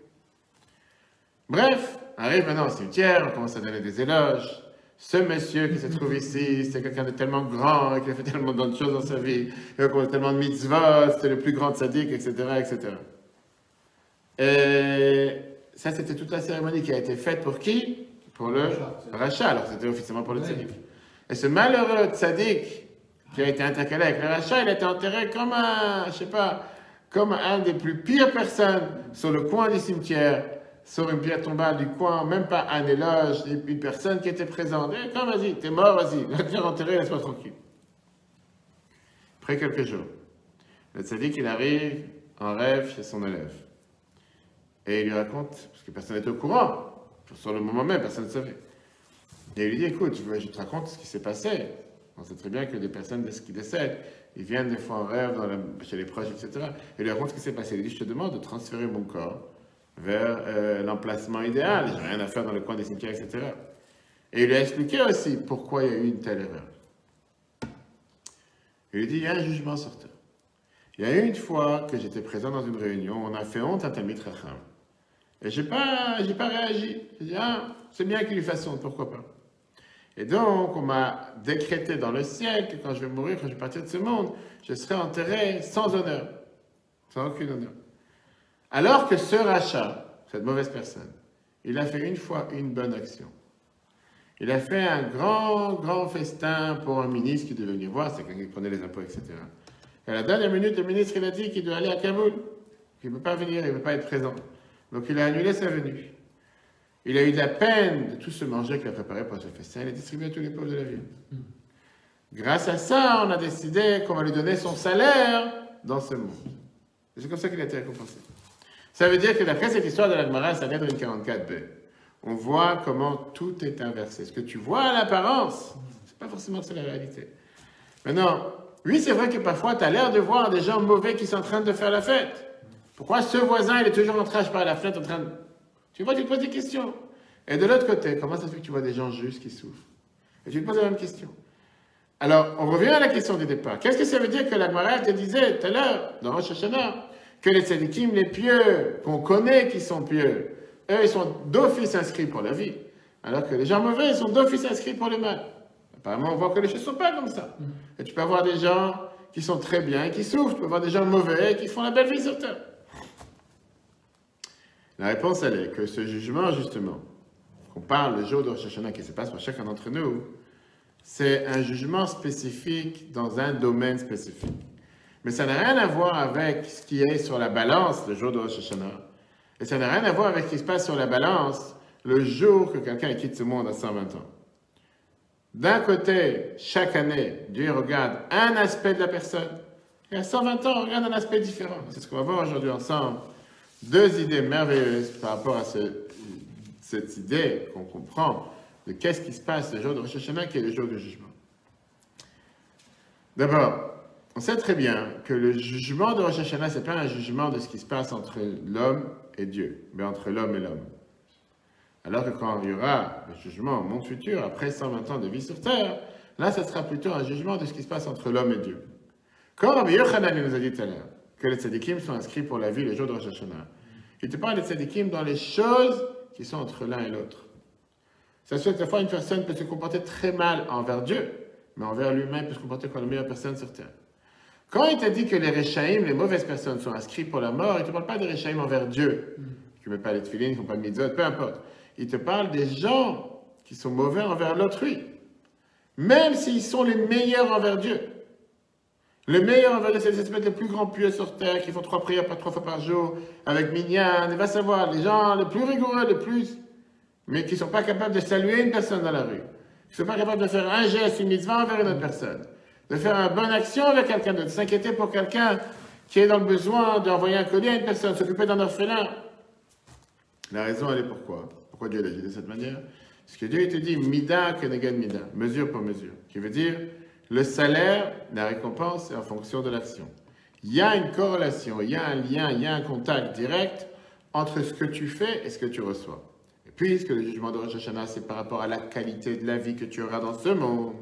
Bref, arrive maintenant au cimetière, on commence à donner des éloges. Ce monsieur qui se trouve ici, c'est quelqu'un de tellement grand, qui a fait tellement de choses dans sa vie, il a accompli tellement de mitzvot, c'était le plus grand tzaddik, etc., etc. Et ça, c'était toute la cérémonie qui a été faite pour qui? Pour le rachat, alors c'était officiellement pour le tzaddik. Et ce malheureux tzaddik qui a été intercalé avec le rachat, il a été enterré comme un, je sais pas, comme un des plus pires personnes sur le coin du cimetière, sur une pierre tombale du coin, même pas un éloge, une personne qui était présente. Eh, quand vas-y, t'es mort, vas-y, la pierre enterrée, laisse-moi tranquille. Après quelques jours, le tzaddik, il arrive en rêve chez son élève. Et il lui raconte, parce que personne n'était au courant, sur le moment même, personne ne savait. Et il lui dit, écoute, je te raconte ce qui s'est passé. On sait très bien que des personnes qui décèdent, ils viennent des fois en rêve chez les proches, etc. Et il lui raconte ce qui s'est passé. Il lui dit, je te demande de transférer mon corps vers l'emplacement idéal. J'ai rien à faire dans le coin des cimetières, etc. Et il lui a expliqué aussi pourquoi il y a eu une telle erreur. Il lui dit, il y a un jugement sortant. Il y a eu une fois que j'étais présent dans une réunion, on a fait honte à Talmid Chacham. Et j'ai pas réagi. J'ai dit, c'est bien qu'il lui fasse honte, pourquoi pas. Et donc, on m'a décrété dans le ciel que quand je vais mourir, quand je vais partir de ce monde, je serai enterré sans honneur, sans aucun honneur. Alors que ce rachat, cette mauvaise personne, il a fait une fois une bonne action. Il a fait un grand festin pour un ministre qui devait venir voir, c'est quelqu'un qui prenait les impôts, etc. Et à la dernière minute, le ministre, il a dit qu'il doit aller à Kaboul, qu'il ne peut pas venir, il ne peut pas être présent. Donc il a annulé sa venue. Il a eu de la peine de tout ce manger qu'il a préparé pour ce festin, il a distribué à tous les pauvres de la ville. Grâce à ça, on a décidé qu'on va lui donner son salaire dans ce monde. Et c'est comme ça qu'il a été récompensé. Ça veut dire que d'après cette histoire de la Gemara, Sanhedrin 44b, on voit comment tout est inversé. Ce que tu vois à l'apparence, c'est pas forcément que c'est la réalité. Maintenant, oui, c'est vrai que parfois, tu as l'air de voir des gens mauvais qui sont en train de faire la fête. Pourquoi ce voisin, il est toujours en train, par la fenêtre, en train de... Tu vois, tu te poses des questions. Et de l'autre côté, comment ça se fait que tu vois des gens justes qui souffrent? Et tu te poses la même question. Alors, on revient à la question du départ. Qu'est-ce que ça veut dire que la Gemara te disait tout à l'heure, dans Rosh Hashanah, que les tzadikim, les pieux, qu'on connaît qui sont pieux, eux, ils sont d'office inscrits pour la vie, alors que les gens mauvais, ils sont d'office inscrits pour le mal. Apparemment, on voit que les choses ne sont pas comme ça. Et tu peux avoir des gens qui sont très bien et qui souffrent, tu peux avoir des gens mauvais et qui font la belle vie sur terre. La réponse, elle est que ce jugement, justement, qu'on parle le jour de Rosh Hashanah, qui se passe pour chacun d'entre nous, c'est un jugement spécifique dans un domaine spécifique. Mais ça n'a rien à voir avec ce qui est sur la balance le jour de Rosh Hashanah. Et ça n'a rien à voir avec ce qui se passe sur la balance le jour que quelqu'un quitte ce monde à 120 ans. D'un côté, chaque année, Dieu regarde un aspect de la personne. Et à 120 ans, on regarde un aspect différent. C'est ce qu'on va voir aujourd'hui ensemble. Deux idées merveilleuses par rapport à cette idée qu'on comprend de qu'est-ce qui se passe le jour de Rosh Hashanah, qui est le jour du jugement. D'abord, on sait très bien que le jugement de Rosh Hashanah, ce n'est pas un jugement de ce qui se passe entre l'homme et Dieu, mais entre l'homme et l'homme. Alors que quand il y aura le jugement au monde futur, après 120 ans de vie sur terre, là, ce sera plutôt un jugement de ce qui se passe entre l'homme et Dieu. Quand Rabbi Yochanan nous a dit tout à l'heure que les tzadikim sont inscrits pour la vie le jour de Rosh Hashanah, il te parle des tzadikim dans les choses qui sont entre l'un et l'autre. Ça se fait que des fois, une personne peut se comporter très mal envers Dieu, mais envers lui-même, il peut se comporter comme la meilleure personne sur terre. Quand il t'a dit que les Réchaïm, les mauvaises personnes, sont inscrits pour la mort, il ne te parle pas des Réchaïm envers Dieu, qui ne met pas les tefilines, qui ne font pas de mitzvot, peu importe. Il te parle des gens qui sont mauvais envers l'autrui, même s'ils sont les meilleurs envers Dieu. Le meilleur envers c'est les espèces les plus grands pieux sur terre qui font 3 prières 3 fois par jour avec minyan. Il va savoir, les gens les plus rigoureux, les plus, mais qui ne sont pas capables de saluer une personne dans la rue, qui ne sont pas capables de faire un geste, une mitzvah envers une autre personne, de faire une bonne action avec quelqu'un d'autre, de s'inquiéter pour quelqu'un qui est dans le besoin, d'envoyer un colis à une personne, s'occuper d'un orphelin. La raison, elle est pourquoi? Pourquoi Dieu l'a dit de cette manière? Parce que Dieu, il te dit, mida keneged mida, mesure pour mesure, qui veut dire, le salaire, la récompense, est en fonction de l'action. Il y a une corrélation, il y a un lien, il y a un contact direct entre ce que tu fais et ce que tu reçois. Et puisque le jugement de Rosh Hashanah, c'est par rapport à la qualité de la vie que tu auras dans ce monde,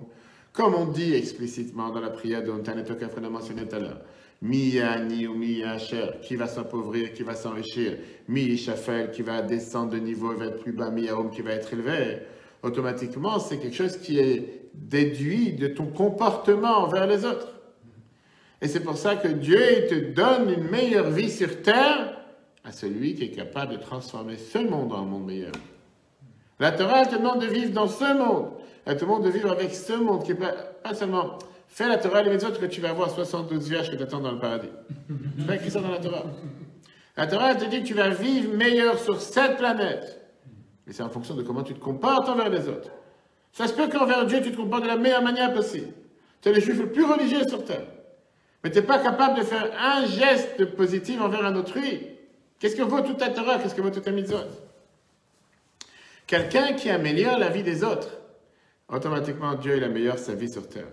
comme on dit explicitement dans la prière de Ontanetokaf qu'on a mentionné tout à l'heure, Mi yani ou mi yacher, qui va s'appauvrir, qui va s'enrichir, mi shafel, qui va descendre de niveau et va être plus bas, mi yaoum, qui va être élevé. Automatiquement, c'est quelque chose qui est déduit de ton comportement envers les autres. Et c'est pour ça que Dieu il te donne une meilleure vie sur terre à celui qui est capable de transformer ce monde en un monde meilleur. La Torah, elle te demande de vivre dans ce monde. Elle te demande de vivre avec ce monde qui est pas seulement fais la Torah et les autres que tu vas avoir 72 vierges que tu attends dans le paradis. C'est pas écrit ça dans la Torah. La Torah, elle te dit que tu vas vivre meilleur sur cette planète. Et c'est en fonction de comment tu te comportes envers les autres. Ça se peut qu'envers Dieu, tu te comportes de la meilleure manière possible. Tu es le juif le plus religieux sur terre. Mais tu n'es pas capable de faire un geste positif envers un autrui. Qu'est-ce que vaut toute ta Torah? Qu'est-ce que vaut toute ta mitzvot? Quelqu'un qui améliore la vie des autres, automatiquement Dieu il améliore sa vie sur terre.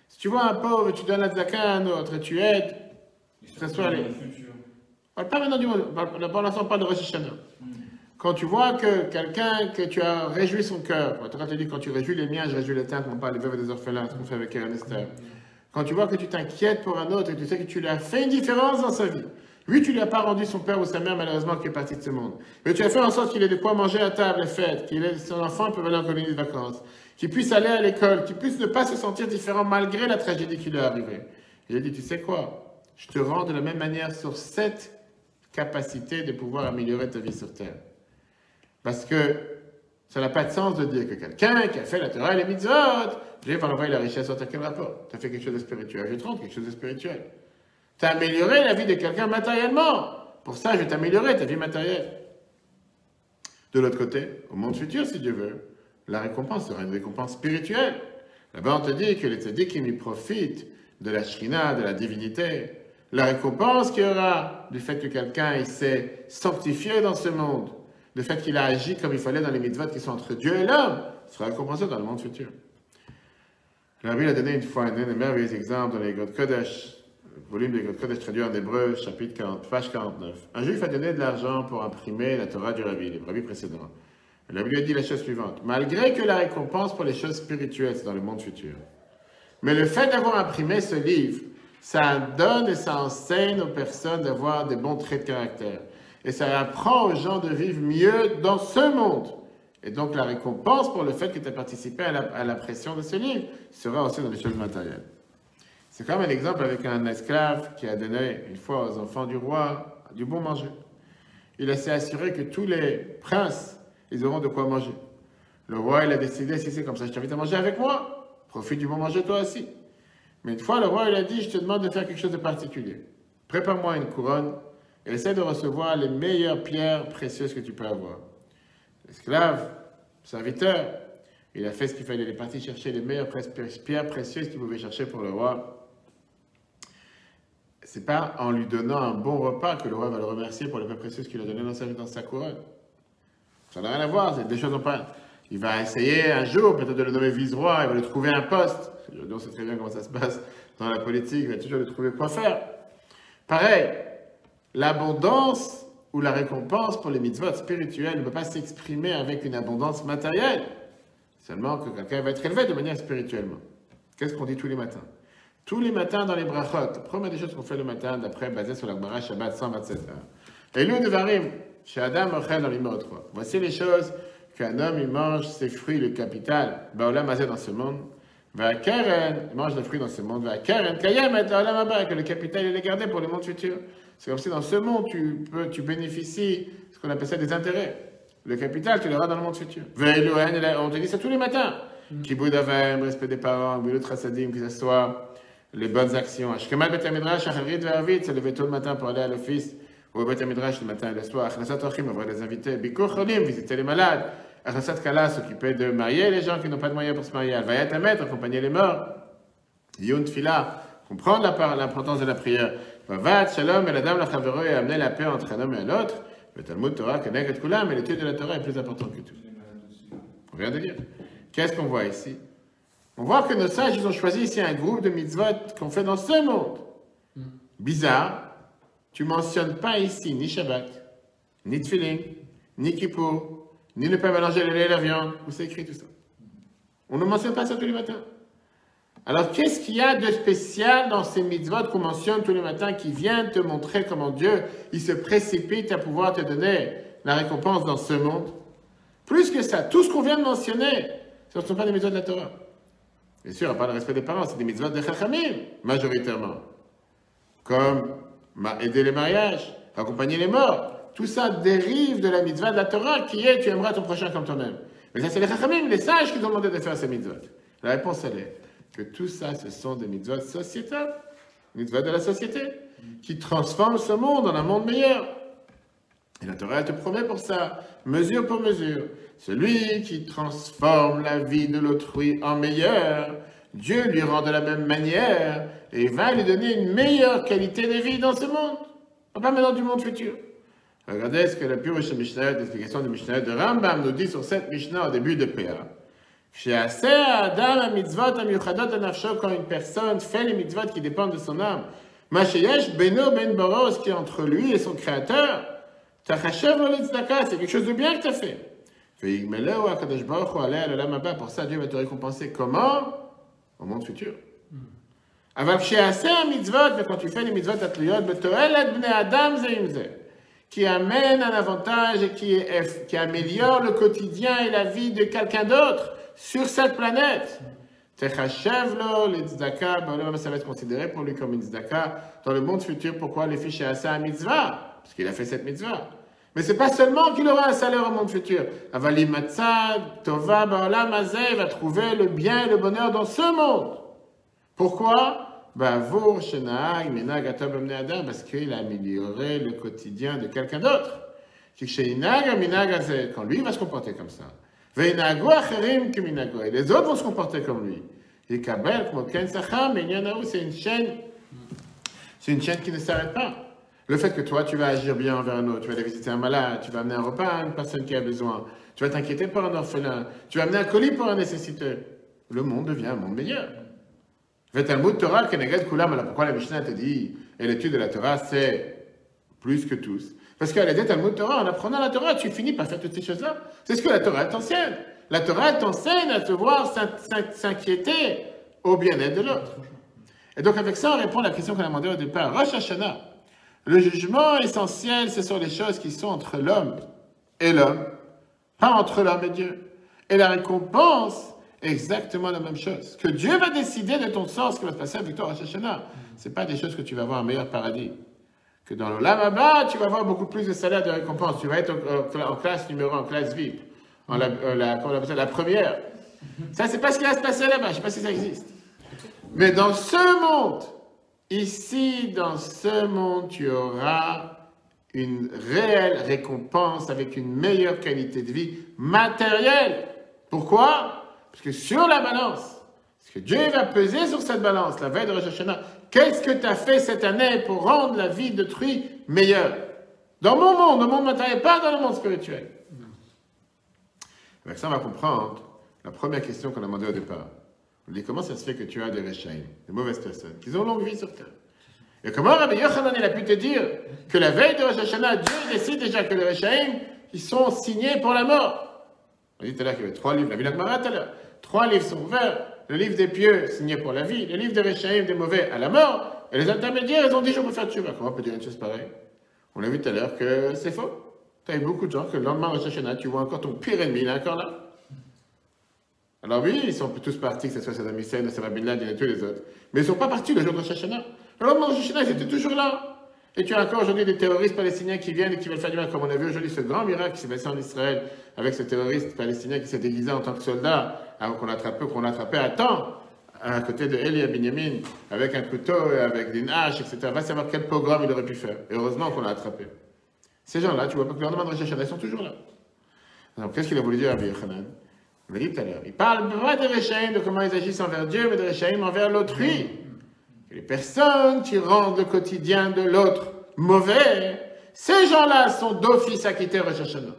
Si tu vois un pauvre, tu donnes la tzaka à un autre, tu aides, que ce soit les... On parle pas maintenant du monde, pour l'instant on parle de Rosh Hashanah. Quand tu vois que quelqu'un, que tu as réjoui son cœur, la Torah te dit quand tu réjouis les miens, je réjouis les tiens, on parle des veuves et des orphelins, ce qu'on fait avec Keren Esther. Quand tu vois que tu t'inquiètes pour un autre et tu sais que tu lui as fait une différence dans sa vie. Lui, tu ne lui as pas rendu son père ou sa mère, malheureusement, qui est parti de ce monde. Mais tu as fait en sorte qu'il ait de quoi manger à table, les fêtes, son enfant peut aller en colonie de vacances, qu'il puisse aller à l'école, qu'il puisse ne pas se sentir différent malgré la tragédie qui lui est arrivée. Il a dit, tu sais quoi? Je te rends de la même manière sur cette capacité de pouvoir améliorer ta vie sur Terre. Parce que ça n'a pas de sens de dire que quelqu'un qui a fait la Torah et les mitzvot, Dieu va envoyer la richesse sur quel rapport? Tu as fait quelque chose de spirituel, je te rends quelque chose de spirituel. Tu as amélioré la vie de quelqu'un matériellement. Pour ça, je vais t'améliorer ta vie matérielle. De l'autre côté, au monde futur, si Dieu veut, la récompense sera une récompense spirituelle. Là-bas, on te dit que les tzadikim y profitent de la shrina, de la divinité. La récompense qu'il y aura du fait que quelqu'un s'est sanctifié dans ce monde, le fait qu'il a agi comme il fallait dans les mitzvot qui sont entre Dieu et l'homme, sera récompensé dans le monde futur. La Bible a donné une fois un merveilleux exemple dans les Grot Kodesh, volume des Grot Kodesh traduit en hébreu, chapitre 40, page 49. Un juif a donné de l'argent pour imprimer la Torah du Rabbi, les Rabbi précédents. La Bible a dit la chose suivante. Malgré que la récompense pour les choses spirituelles, c'est dans le monde futur. Mais le fait d'avoir imprimé ce livre, ça donne et ça enseigne aux personnes d'avoir des bons traits de caractère. Et ça apprend aux gens de vivre mieux dans ce monde. Et donc la récompense pour le fait que tu as participé à la pression de ce livre sera aussi dans les choses matérielles. C'est comme un exemple avec un esclave qui a donné une fois aux enfants du roi du bon manger. Il s'est assuré que tous les princes, ils auront de quoi manger. Le roi, il a décidé, si c'est comme ça, je t'invite à manger avec moi. Profite du bon manger toi aussi. Mais une fois, le roi, il a dit, je te demande de faire quelque chose de particulier. Prépare-moi une couronne et essaie de recevoir les meilleures pierres précieuses que tu peux avoir. L'esclave, serviteur, il a fait ce qu'il fallait. Il est parti chercher les meilleures pierres précieuses qu'il pouvait chercher pour le roi. C'est pas en lui donnant un bon repas que le roi va le remercier pour les pierres précieuses qu'il a données dans sa couronne. Ça n'a rien à voir, c'est des choses pas. Il va essayer un jour peut-être de le nommer vice-roi, il va lui trouver un poste. On sait très bien comment ça se passe dans la politique, il va toujours lui trouver quoi faire. Pareil, l'abondance ou la récompense pour les mitzvot spirituels ne peut pas s'exprimer avec une abondance matérielle. Seulement que quelqu'un va être élevé de manière spirituellement. Qu'est-ce qu'on dit tous les matins? Tous les matins dans les brachot, la première des choses qu'on fait le matin, d'après, basé sur la Gemara Shabbat 127 heures. Et nous, de Varim, chez Adam Ochel dans le numéro 3. Voici les choses qu'un homme, il mange ses fruits, le capital, Baolam Hazeh dans ce monde, va Keren, il mange les fruits dans ce monde, va Keren, Kayem et Baolam Haba, que le capital, il est gardé pour le monde futur. C'est comme si dans ce monde, tu bénéficies, ce qu'on appelle ça des intérêts. Le capital, tu l'auras dans le monde futur. On te dit ça tous les matins. Kibud Avem, respect des parents, Bilut Chassadim, que ce soit les bonnes actions. Ashkemat Bet HaMidrash, Acharit Ve'Arvit, se lever tôt le matin pour aller à l'office, ou au Bet HaMidrash le matin et le soir. Achnasat Ochim, avoir des invités. Bikur Cholim, visiter les malades. Achnasat Kala, s'occuper de marier les gens qui n'ont pas de moyens pour se marier. Alvayat Hamet, accompagner les morts. Yun Tfila, comprendre l'importance de la prière. Vavat Shalom, et la dame, la Chavero, et amener la paix entre un homme et un autre. Le Talmud Torah, Keneg et Kulam, mais l'étude de la Torah est plus importante que tout. On vient de dire. Qu'est-ce qu'on voit ici? On voit que nos sages, ils ont choisi ici un groupe de mitzvot qu'on fait dans ce monde. Bizarre, tu ne mentionnes pas ici ni Shabbat, ni Tfilin, ni Kippour, ni ne pas mélanger le lait et la viande. Où c'est écrit tout ça? On ne mentionne pas ça tous les matins. Alors, qu'est-ce qu'il y a de spécial dans ces mitzvot qu'on mentionne tous les matins qui viennent te montrer comment Dieu, il se précipite à pouvoir te donner la récompense dans ce monde? Plus que ça, tout ce qu'on vient de mentionner, ce ne sont pas des mitzvot de la Torah. Bien sûr, il n'y a pas le respect des parents, c'est des mitzvot de Chachamim, majoritairement. Comme aider les mariages, accompagner les morts. Tout ça dérive de la mitzvah de la Torah qui est tu aimeras ton prochain comme toi-même. Mais ça, c'est les Chachamim, les sages qui ont demandé de faire ces mitzvot. La réponse, elle est que tout ça, ce sont des mitzvot sociétales, mitzvot de la société, qui transforment ce monde en un monde meilleur. Et la Torah, elle te promet pour ça, mesure pour mesure. Celui qui transforme la vie de l'autrui en meilleure, Dieu lui rend de la même manière et va lui donner une meilleure qualité de vie dans ce monde. Pas maintenant du monde futur. Regardez ce que la Pirush Mishnah, l'explication du Mishnah de Rambam nous dit sur cette Mishnah au début de PA. Quand une personne fait les mitzvot qui dépendent de son âme, Beno Ben Boros, qui est entre lui et son créateur, c'est quelque chose de bien que tu as fait. Pour ça, Dieu va te récompenser. Comment? Au monde futur. Mais quand tu fais les mitzvot qui amènent un avantage et qui améliore le quotidien et la vie de quelqu'un d'autre sur cette planète, ça va être considéré pour lui comme une tzedaka dans le monde futur. Pourquoi les fiches à ça mitzvah? Parce qu'il a fait cette mitzvah. Mais ce n'est pas seulement qu'il aura un salaire au monde futur. Avali Matzah, Tova, Ba'olam Hazeh, va trouver le bien et le bonheur dans ce monde. Pourquoi? Parce qu'il a amélioré le quotidien de quelqu'un d'autre. Quand lui va se comporter comme ça. Et les autres vont se comporter comme lui. C'est une chaîne qui ne s'arrête pas. Le fait que toi, tu vas agir bien envers un autre, tu vas aller visiter un malade, tu vas amener un repas à une personne qui a besoin, tu vas t'inquiéter pour un orphelin, tu vas amener un colis pour un nécessiteux. Le monde devient un monde meilleur. Talmud Torah, Keneged Kulam, alors pourquoi la Mishnah te dit, et l'étude de la Torah, c'est plus que tous? Parce qu'à l'aide de Talmud Torah, en apprenant la Torah, tu finis par faire toutes ces choses-là. C'est ce que la Torah t'enseigne. La Torah t'enseigne à te voir s'inquiéter au bien-être de l'autre. Et donc avec ça, on répond à la question qu'on a demandée au départ. Rosh Hashanah. Le jugement essentiel, ce sont les choses qui sont entre l'homme et l'homme, pas entre l'homme et Dieu. Et la récompense, exactement la même chose. Que Dieu va décider de ton sort, ce qui va se passer avec toi, Rosh Hashanah. Ce n'est pas des choses que tu vas avoir un meilleur paradis. Que dans l'Olam Haba, tu vas avoir beaucoup plus de salaire de récompense. Tu vas être en classe numéro 1, en classe VIP, la première. Ça, c'est pas ce qui va se passer là-bas. Je ne sais pas si ça existe. Mais dans ce monde, ici, dans ce monde, tu auras une réelle récompense avec une meilleure qualité de vie matérielle. Pourquoi? Parce que sur la balance, parce que Dieu va peser sur cette balance, la veille de Rosh Hashanah, qu'est-ce que tu as fait cette année pour rendre la vie d'autrui meilleure? Dans mon monde, dans le monde matériel, pas dans le monde spirituel. Avec ça, on va comprendre la première question qu'on a demandée au départ. On dit, comment ça se fait que tu as des Rechaim, des mauvaises personnes, qui ont longue vie sur terre? Et comment Rabbi Yochanan, il a pu te dire que la veille de Rosh Hashanah, Dieu décide déjà que les Rechaim, ils sont signés pour la mort? On dit tout à l'heure qu'il y avait 3 livres, la Villa Gemara tout à l'heure. 3 livres sont ouverts. Le livre des pieux, signé pour la vie. Le livre des Rechaim, des mauvais, à la mort. Et les intermédiaires, ils ont dit, je peux faire tchouva. Comment on peut dire une chose pareille? On a vu tout à l'heure que c'est faux. Tu as eu beaucoup de gens que le lendemain de Rosh Hashanah, tu vois encore ton pire ennemi, il est encore là. Alors oui, ils sont tous partis, que ce soit Saddam Hussein, Osama Bin Laden et tous les autres. Mais ils ne sont pas partis le jour de Rosh Hashanah. Le lendemain de Rosh Hashanah, ils étaient toujours là. Et tu as encore aujourd'hui des terroristes palestiniens qui viennent et qui veulent faire du mal, comme on a vu aujourd'hui ce grand miracle qui s'est passé en Israël avec ce terroriste palestinien qui s'est déguisé en tant que soldat, qu'on attrapait à temps, à côté de Eli et Binyamin, avec un couteau et avec une hache, etc. Va savoir quel pogrom il aurait pu faire. Et heureusement qu'on l'a attrapé. Ces gens-là, tu vois pas que leur demande de Shana, ils sont toujours là. Alors, qu'est-ce qu'il a voulu dire à Rabbi Yochanan? On l'a dit tout à l'heure. Il parle pas de Réchaïm, de comment ils agissent envers Dieu, mais de Réchaïm envers l'autrui. Les personnes qui rendent le quotidien de l'autre mauvais, ces gens-là sont d'office acquittés Rosh Hashanah.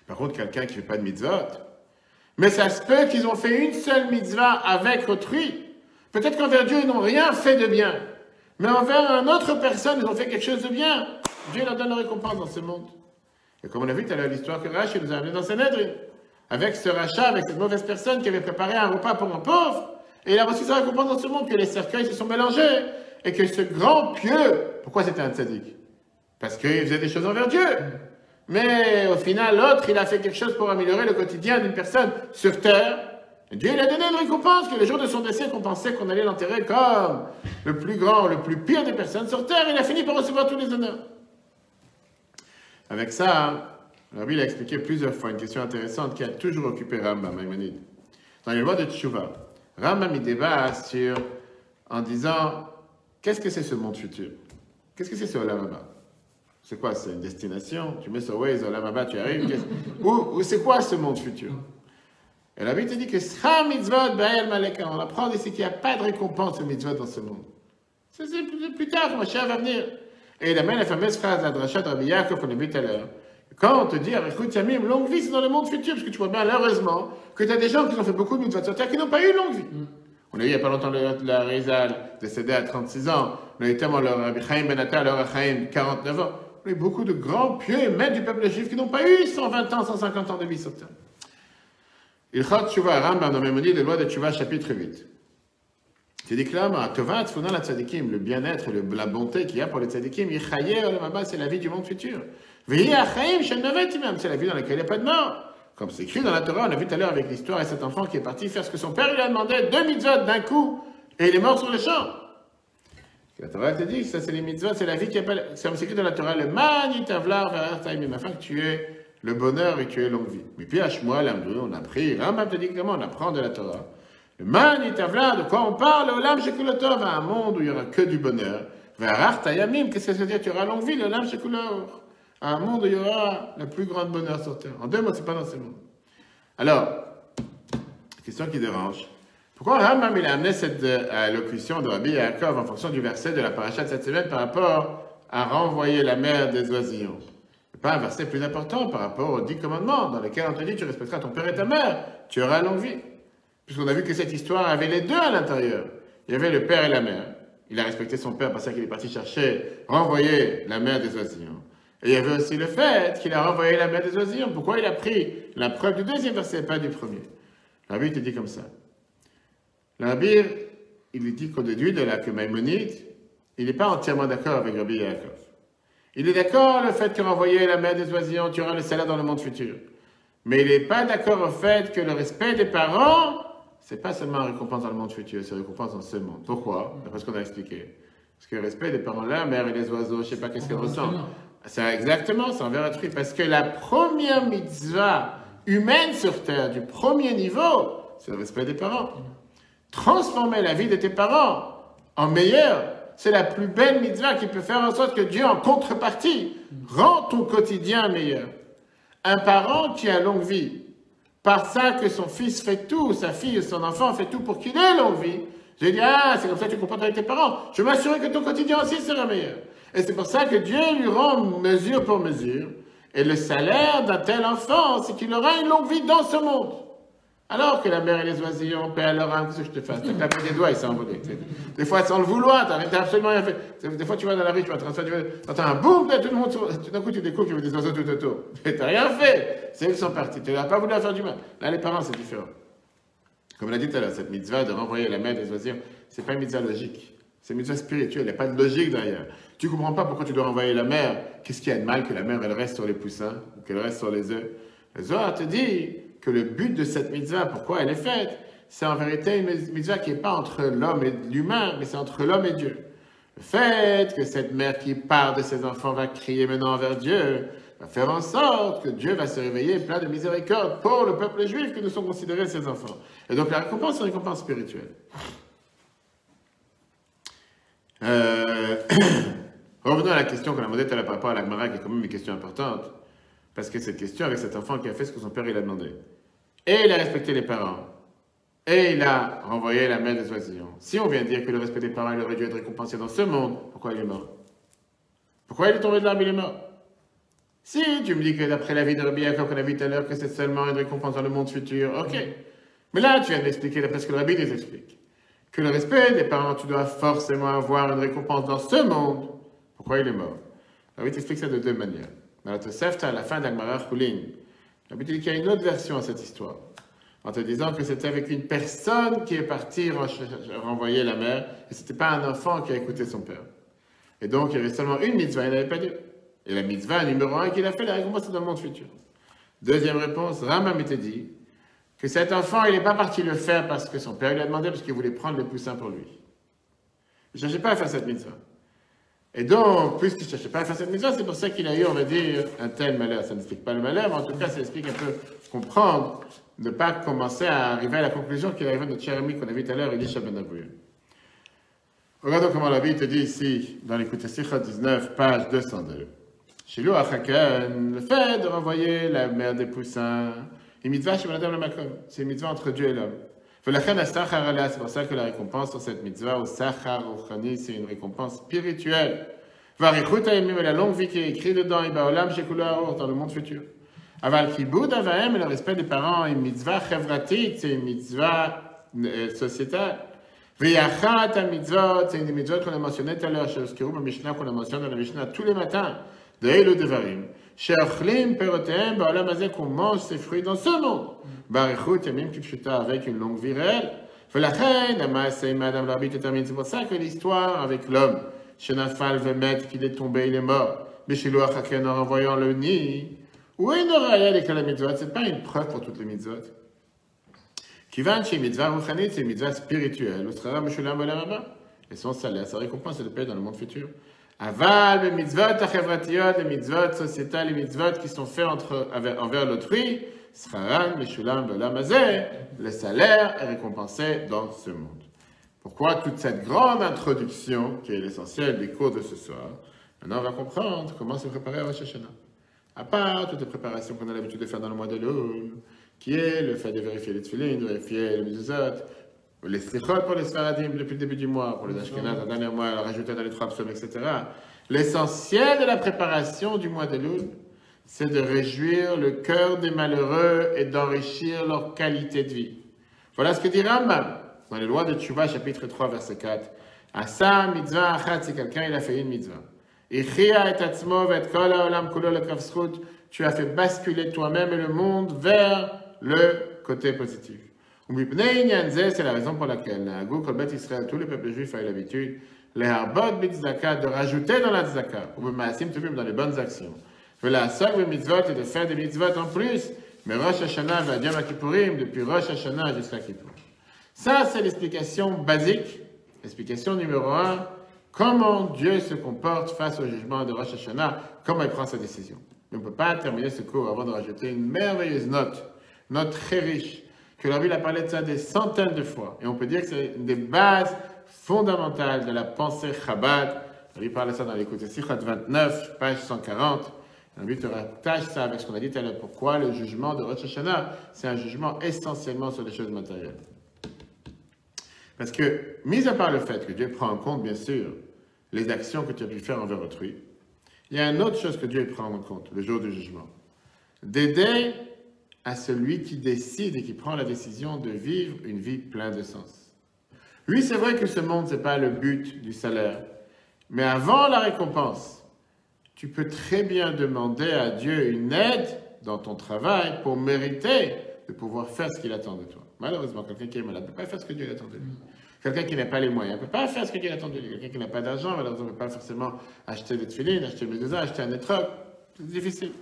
Par contre, quelqu'un qui ne fait pas de mitzvot, mais ça se peut qu'ils ont fait une seule mitzvah avec autrui. Peut-être qu'envers Dieu, ils n'ont rien fait de bien. Mais envers une autre personne, ils ont fait quelque chose de bien. Dieu leur donne la récompense dans ce monde. Et comme on a vu tout à l'heure l'histoire que Rachel nous a amené dans Sanhedrin, avec ce rachat, avec cette mauvaise personne qui avait préparé un repas pour un pauvre, et il a reçu sa récompense dans ce monde, que les cercueils se sont mélangés, et que ce grand pieux, pourquoi c'était un tzaddik? Parce qu'il faisait des choses envers Dieu. Mais au final, l'autre, il a fait quelque chose pour améliorer le quotidien d'une personne sur terre. Et Dieu, il a donné une récompense, que le jour de son décès, qu'on pensait qu'on allait l'enterrer comme le plus grand, le plus pire des personnes sur terre, il a fini par recevoir tous les honneurs. Avec ça, Rabbi il a expliqué plusieurs fois une question intéressante qui a toujours occupé Rambam, Maïmonide. Dans les lois de Teshuvah, Rambam il débat en disant qu'est-ce que c'est ce monde futur? Qu'est-ce que c'est ce Olam Haba? C'est quoi? C'est une destination? Tu mets sur Waze, Olam Haba, tu arrives? Ou c'est quoi ce monde futur? Et Rabbi te dit que Sra mitzvot ba'el maleka. On apprend ici qu'il n'y a pas de récompense au mitzvot dans ce monde. C'est plus tard, Mashiach va venir. Et il amène la fameuse phrase de la drasha de Rabbi Yaakov qu'on a vu tout à l'heure. Quand on te dit, écoute Yamim, longue vie, c'est dans le monde futur, parce que tu vois bien, malheureusement, que tu as des gens qui ont fait beaucoup de mitzvot sur terre qui n'ont pas eu longue vie. On a eu il n'y a pas longtemps la Rizal, décédé à 36 ans. On a eu tellement le Rabbi Chaim Ben Atta, le Rabbi Chaim, 49 ans. On a eu beaucoup de grands pieux et maîtres du peuple juif qui n'ont pas eu 120 ans, 150 ans de vie sur terre. Ilchot Teshuvah Rambam dans Maïmonide, les lois de Teshuvah, chapitre 8. Tu dis que là, Tovat, Founan la Tzadikim, le bien-être et la bonté qu'il y a pour les Tzadikim, Yichaye Olam Haba, c'est la vie du monde futur. Vehi Achaim Shen Navet Imam, c'est la vie dans laquelle il n'y a pas de mort. Comme c'est écrit dans la Torah, on a vu tout à l'heure avec l'histoire de cet enfant qui est parti faire ce que son père lui a demandé, 2 mitzvot d'un coup, et il est mort sur le champ. La Torah te dit que ça c'est les mitzvot, c'est la vie qui appelle, c'est écrit dans la Torah, le Mani Tavlar Ve'er Taimim, afin que tu aies le bonheur et que tu aies longue vie. Mais puis à Shmuel, on a appris, Rambam te dit comment on apprend de la Torah. Le Mani Tavlar, de quoi on parle, Olam Shekulotov, un monde où il n'y aura que du bonheur. Ve'er Taimim, qu'est-ce que ça veut dire? Tu auras longue vie, Olam Shekulotov. Un monde où il y aura le plus grand bonheur sur terre. En 2 mots, c'est pas dans ce monde. Alors, question qui dérange. Pourquoi Rambam il a amené cette allocution de Rabbi Yaakov en fonction du verset de la paracha de cette semaine par rapport à renvoyer la mère des oisillons? Pas un verset plus important par rapport aux 10 commandements dans lesquels on te dit tu respecteras ton père et ta mère, tu auras longue vie. Puisqu'on a vu que cette histoire avait les deux à l'intérieur. Il y avait le père et la mère. Il a respecté son père parce qu'il est parti chercher, renvoyer la mère des oisillons. Et il y avait aussi le fait qu'il a renvoyé la mère des oisillons. Pourquoi il a pris la preuve du deuxième verset, pas du premier? Le Rabbi te dit comme ça. Le Rabbi, il dit qu'on déduit de là que Maïmonide, il n'est pas entièrement d'accord avec Rabbi Yaakov. Il est d'accord le fait que renvoyer la mère des oisillons, tu auras le salaire dans le monde futur. Mais il n'est pas d'accord au fait que le respect des parents, c'est pas seulement une récompense dans le monde futur, c'est une récompense dans ce monde. Pourquoi? D'après ce qu'on a expliqué. Parce que le respect des parents, la mère et les oiseaux, je ne sais pas qu'est-ce qu'elle ressent. C'est exactement, c'est envers autrui. Parce que la première mitzvah humaine sur terre, du premier niveau, c'est le respect des parents. Transformer la vie de tes parents en meilleure, c'est la plus belle mitzvah qui peut faire en sorte que Dieu, en contrepartie, rend ton quotidien meilleur. Un parent qui a longue vie, par ça que son fils fait tout, sa fille ou son enfant fait tout pour qu'il ait longue vie, je dis, c'est comme ça que tu comportes avec tes parents. Je vais m'assurer que ton quotidien aussi sera meilleur. Et c'est pour ça que Dieu lui rend mesure pour mesure. Et le salaire d'un tel enfant, c'est qu'il aura une longue vie dans ce monde. Alors que la mère et les oisillons, paient leur âme, qu'est-ce que je te fasse? Tu as tapé des doigts, ils s'est envolé. Des fois, sans le vouloir, tu n'as absolument rien fait. Des fois, tu vas dans la rue, tu vas transférer, tu entends un boum, tout le monde, tout d'un coup, tu découvres qu'il y avait des oiseaux tout autour. Tu n'as rien fait. C'est eux qui sont partis. Tu n'as pas voulu leur faire du mal. Là, les parents, c'est différent. Comme on l'a dit tout à l'heure, cette mitzvah de renvoyer la mère des oisillons, c'est pas une mitzvah logique. C'est une mitzvah spirituelle, il n'y a pas de logique derrière. Tu ne comprends pas pourquoi tu dois renvoyer la mère. Qu'est-ce qu'il y a de mal que la mère, elle reste sur les poussins, ou qu'elle reste sur les œufs? Le Zohar te dit que le but de cette mitzvah, pourquoi elle est faite, c'est en vérité une mitzvah qui n'est pas entre l'homme et l'humain, mais c'est entre l'homme et Dieu. Le fait que cette mère qui part de ses enfants va crier maintenant vers Dieu, va faire en sorte que Dieu va se réveiller plein de miséricorde pour le peuple juif que nous sommes considérés ses enfants. Et donc la récompense, c'est une récompense spirituelle. Revenons à la question qu'on a demandé tout à l'heure par rapport à la Gemara, qui est quand même une question importante, parce que cette question avec cet enfant qui a fait ce que son père il a demandé. Et il a respecté les parents. Et il a renvoyé la mère des oisillons. Si on vient dire que le respect des parents, il aurait dû être récompensé dans ce monde, pourquoi il est mort? Pourquoi il est tombé de l'arbre, il est mort? Si tu me dis que d'après la vie de Rabbi Yaakov qu'on a vu tout à l'heure, que c'est seulement une récompense dans le monde futur, ok. Mais là, tu viens d'expliquer, d'après ce que le Rabbi nous explique, que le respect des parents, tu dois forcément avoir une récompense dans ce monde. Pourquoi il est mort? Le Rabbi t'explique ça de deux manières. Dans la Tosefta, à la fin d'Agmara Choulin, le Rabbi te dit qu'il y a une autre version à cette histoire. En te disant que c'était avec une personne qui est partie renvoyer la mère, et ce n'était pas un enfant qui a écouté son père. Et donc, il y avait seulement une mitzvah, il n'avait pas deux. Et la mitzvah numéro 1 qu'il a fait, la récompense, c'est dans le monde futur. Deuxième réponse, Rambam m'était dit que cet enfant, il n'est pas parti le faire parce que son père lui a demandé, parce qu'il voulait prendre les poussins pour lui. Il ne cherchait pas à faire cette mitzvah. Et donc, puisqu'il ne cherchait pas à faire cette mitzvah, c'est pour ça qu'il a eu, on va dire, un tel malheur. Ça n'explique pas le malheur, mais en tout cas, ça explique un peu comprendre, ne pas commencer à arriver à la conclusion qu'il arrive à notre cher ami qu'on a vu tout à l'heure, Elisha ben Abouya. Regardons comment la Bible te dit ici, dans l'écoute Sicha 19, page 202. Chez lui, le fait de renvoyer la mère des poussins, une mitzvah chez Madame le Makom, c'est une mitzvah entre Dieu et l'homme. C'est pour ça que la récompense sur cette mitzvah, au Sachar, au Chani, c'est une récompense spirituelle. La longue vie qui est écrite dedans, dans le monde futur. Aval Kibud Avahem, le respect des parents, une mitzvah chevratit, c'est une mitzvah sociétale. V'yachat mitzvot, c'est une mitzvot qu'on a mentionné tout à l'heure, chez Oskiru, Mishnah, qu'on a mentionné dans la Mishnah tous les matins. De Elo Devarim. Chez Ochlim, Perotem, Ba'olam Hazeh, qu'on mange ses fruits dans ce monde. Barichut, Yamim Kipshuta, avec une longue vie réelle. V'lachen, Amasei, Madame Rabbi, termine. C'est pour ça que l'histoire avec l'homme, chez Nafal, Vemet, qu'il est tombé, il est mort. Mais chez Loachaken, en renvoyant le nid. Oui, Noraya, les mitzvot, c'est pas une preuve pour toutes les mitzvot. Kivan chez mitzvah ruchanit, c'est une mitzvah spirituelle. Et son salaire, sa récompense, c'est de paix dans le monde futur. Aval, les mitzvot achevratiyot, les mitzvot sociétales, les mitzvot qui sont faits envers l'autrui, scharan, meshulam, b'olam hazeh, le salaire est récompensé dans ce monde. Pourquoi toute cette grande introduction, qui est l'essentiel des cours de ce soir? Maintenant, on va comprendre comment se préparer à Rosh Hashanah. À part toutes les préparations qu'on a l'habitude de faire dans le mois de Elul, qui est le fait de vérifier les tefilin, de vérifier les mezuzot, les slichot pour les sfaradim depuis le début du mois, pour les ashkenazes, dans le dernier mois, rajouter dans les 3 psaumes, etc. L'essentiel de la préparation du mois d'Elul, c'est de réjouir le cœur des malheureux et d'enrichir leur qualité de vie. Voilà ce que dit Rambam dans les lois de Tchouva, chapitre 3, verset 4. Asa mitzvah achat, c'est quelqu'un, il a fait une mitzvah. Tu as fait basculer toi-même et le monde vers le côté positif. C'est la raison pour laquelle tous les peuples juifs ont l'habitude de rajouter dans la tzedaka, ou dans les bonnes actions. Et de faire des mitzvot en plus, mais Rosh Hashanah va Yom Kippourim, depuis Rosh Hashanah jusqu'à Kippour. Ça, c'est l'explication basique, l'explication numéro 1. Comment Dieu se comporte face au jugement de Rosh Hashanah, comment il prend sa décision. Mais on ne peut pas terminer ce cours avant de rajouter une merveilleuse note très riche, que la Bible a parlé de ça des centaines de fois. Et on peut dire que c'est une des bases fondamentales de la pensée Chabad. La Bible parle de ça dans l'écoute Sicha 29, page 140. La Bible te rattache ça avec ce qu'on a dit tout à l'heure. Pourquoi le jugement de Rosh Hashanah, c'est un jugement essentiellement sur les choses matérielles. Parce que, mis à part le fait que Dieu prend en compte, bien sûr, les actions que tu as pu faire envers autrui, il y a une autre chose que Dieu prend en compte, le jour du jugement. D'aider à celui qui décide et qui prend la décision de vivre une vie pleine de sens. Oui, c'est vrai que ce monde, ce n'est pas le but du salaire. Mais avant la récompense, tu peux très bien demander à Dieu une aide dans ton travail pour mériter de pouvoir faire ce qu'il attend de toi. Malheureusement, quelqu'un qui est malade ne peut pas faire ce que Dieu attend de lui. Quelqu'un qui n'a pas les moyens ne peut pas faire ce que Dieu attend de lui. Quelqu'un qui n'a pas d'argent, malheureusement, ne peut pas forcément acheter des tefilines, acheter des mezuzah, acheter un étrog. C'est difficile.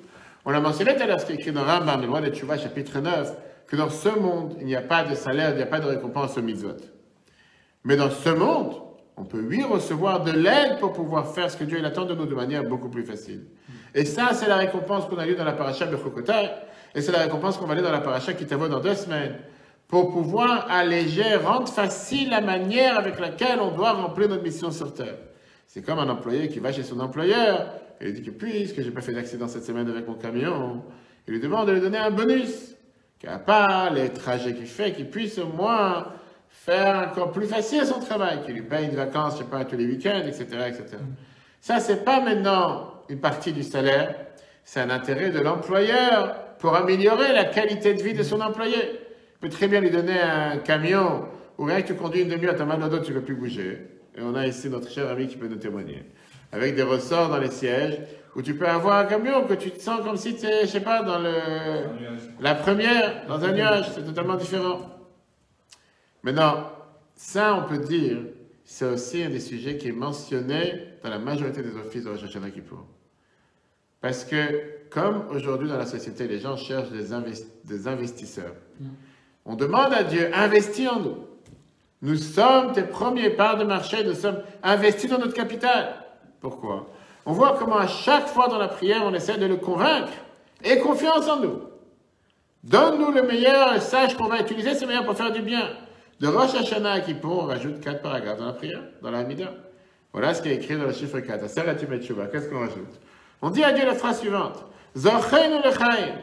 On a mentionné tout à l'heure ce qui est écrit dans Rambam, le loi de Tchouva, chapitre 9, que dans ce monde, il n'y a pas de salaire, il n'y a pas de récompense au mitzvot. Mais dans ce monde, on peut, oui, recevoir de l'aide pour pouvoir faire ce que Dieu attend de nous de manière beaucoup plus facile. Et ça, c'est la récompense qu'on a lue dans la paracha Bechukotai, et c'est la récompense qu'on va lire dans la paracha Kitavo dans 2 semaines, pour pouvoir alléger, rendre facile la manière avec laquelle on doit remplir notre mission sur Terre. C'est comme un employé qui va chez son employeur, et lui dit que puisque j'ai pas fait d'accident cette semaine avec mon camion, il lui demande de lui donner un bonus, qu'à part les trajets qu'il fait, qu'il puisse au moins faire encore plus facile son travail, qu'il lui paye une vacance, je sais pas, tous les week-ends, etc., etc. Ça, c'est pas maintenant une partie du salaire, c'est un intérêt de l'employeur pour améliorer la qualité de vie de son employé. Il peut très bien lui donner un camion où rien que tu conduis une demi-heure, t'as mal au dos, tu ne peux plus bouger. Et on a ici notre cher ami qui peut nous témoigner. Avec des ressorts dans les sièges, où tu peux avoir un camion que tu te sens comme si tu es, je sais pas, dans la première, dans un nuage, c'est totalement différent. Maintenant, ça, on peut dire, c'est aussi un des sujets qui est mentionné dans la majorité des offices de Rosh Hashanah Kippour. Parce que, comme aujourd'hui dans la société, les gens cherchent des investisseurs, on demande à Dieu, investis en nous. Nous sommes tes premiers parts de marché, nous sommes investis dans notre capital. Pourquoi? On voit comment à chaque fois dans la prière, on essaie de le convaincre. Aie confiance en nous. Donne-nous le meilleur et sache qu'on va utiliser ce meilleur pour faire du bien. De Rosh Hashanah à Kippour, on rajoute 4 paragraphes dans la prière, dans la Hamida. Voilà ce qui est écrit dans le chiffre 4. Qu'est-ce qu'on rajoute? On dit à Dieu la phrase suivante. Zocheinu lechaim.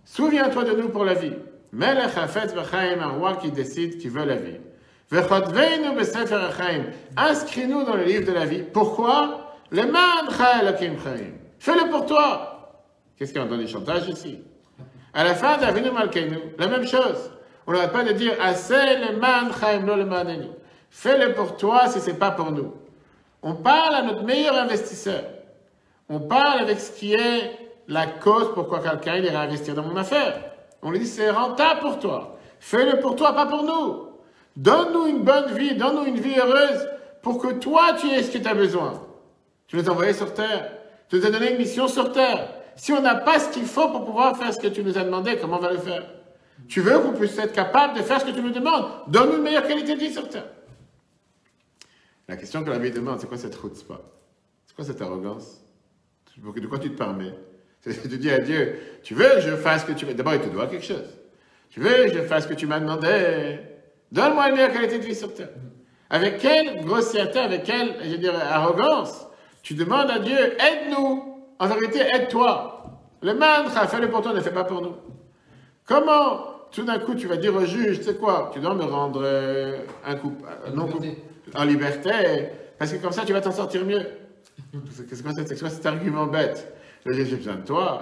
Souviens-toi de nous pour la vie. Melech hafetz v'chaim, un roi qui décide, qui veut la vie. V'chodveinu b'sefer hachaim. Inscris-nous dans le livre de la vie. Pourquoi? Leman cha'elakim chaim. Fais-le pour toi. Qu'est-ce qu'il y a dans les chantages ici? À la fin d'Avinu Malkeinu, la même chose. On n'arrête pas de dire assez leman chaim, lo lemanenu. Fais-le pour toi si ce n'est pas pour nous. On parle à notre meilleur investisseur. On parle avec ce qui est la cause pourquoi quelqu'un ira investir dans mon affaire. On lui dit c'est rentable pour toi. Fais-le pour toi, pas pour nous. Donne-nous une bonne vie, donne-nous une vie heureuse pour que toi tu aies ce que tu as besoin. Tu nous as envoyés sur terre. Tu nous as donné une mission sur terre. Si on n'a pas ce qu'il faut pour pouvoir faire ce que tu nous as demandé, comment on va le faire? Tu veux qu'on puisse être capable de faire ce que tu nous demandes. Donne-nous une meilleure qualité de vie sur terre. La question que la vie demande, c'est quoi cette chutzpah? C'est quoi cette arrogance? De quoi tu te permets? Tu dis à Dieu, tu veux que je fasse ce que tu veux. D'abord, il te doit quelque chose. Tu veux que je fasse ce que tu m'as demandé. Donne-moi une meilleure qualité de vie sur terre. Avec quelle grossièreté, avec quelle, je dirais, arrogance, tu demandes à Dieu, aide-nous. En vérité, aide-toi. Le mantra, fais-le pour toi, ne le fais pas pour nous. Comment, tout d'un coup, tu vas dire au juge, tu sais quoi, tu dois me rendre en liberté, parce que comme ça, tu vas t'en sortir mieux. C'est quoi cet argument bête? J'ai besoin de toi.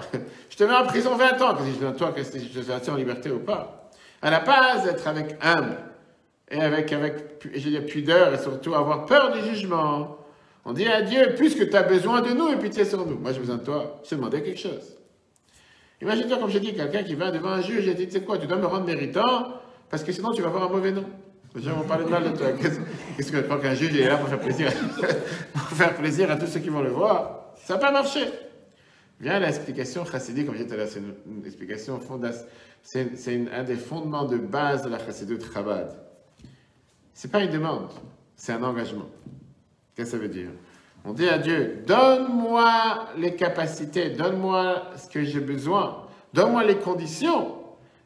Je te mets en prison 20 ans, que si j'ai besoin de toi, que si je te laisse en liberté ou pas. À la base, être avec humble, et avec je dis, pudeur, et surtout avoir peur du jugement. On dit à Dieu, puisque tu as besoin de nous, et pitié sur nous. Moi, j'ai besoin de toi. Je te demandais quelque chose. Imagine-toi, comme j'ai dit, quelqu'un qui va devant un juge et dit, tu sais quoi, tu dois me rendre méritant, parce que sinon tu vas avoir un mauvais nom. Les gens vont parler de mal de toi. Qu'est-ce que tu crois qu'un juge est là pour faire plaisir pour faire plaisir à tous ceux qui vont le voir? Ça n'a pas marché. Vient l'explication chassidique, comme je disais tout à l'heure, c'est une explication fondamentale. C'est un des fondements de base de la chassidut Chabad. Ce n'est pas une demande, c'est un engagement. Qu'est-ce que ça veut dire? On dit à Dieu, donne-moi les capacités, donne-moi ce que j'ai besoin, donne-moi les conditions,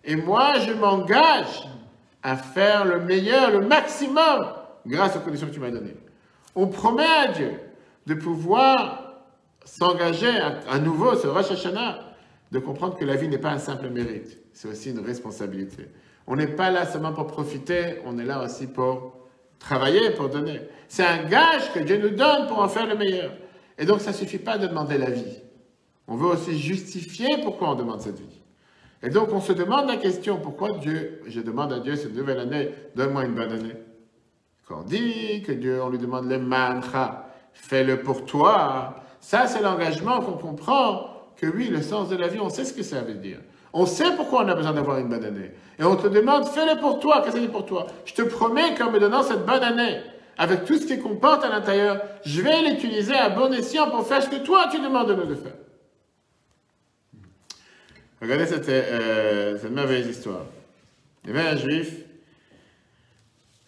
et moi je m'engage à faire le meilleur, le maximum, grâce aux conditions que tu m'as données. On promet à Dieu de pouvoir s'engager à nouveau sur Rosh Hashanah, de comprendre que la vie n'est pas un simple mérite, c'est aussi une responsabilité. On n'est pas là seulement pour profiter, on est là aussi pour travailler, pour donner. C'est un gage que Dieu nous donne pour en faire le meilleur. Et donc ça ne suffit pas de demander la vie. On veut aussi justifier pourquoi on demande cette vie. Et donc on se demande la question, pourquoi je demande à Dieu cette nouvelle année, donne-moi une bonne année. Quand on dit que Dieu, on lui demande le mantra, fais-le pour toi, ça c'est l'engagement qu'on comprend, que oui, le sens de la vie, on sait ce que ça veut dire. On sait pourquoi on a besoin d'avoir une bonne année. Et on te demande, fais-le pour toi, qu'est-ce que c'est pour toi? Je te promets qu'en me donnant cette bonne année, avec tout ce qui comporte à l'intérieur, je vais l'utiliser à bon escient pour faire ce que toi tu demandes de nous de faire. Regardez cette merveilleuse histoire. Il y avait un juif,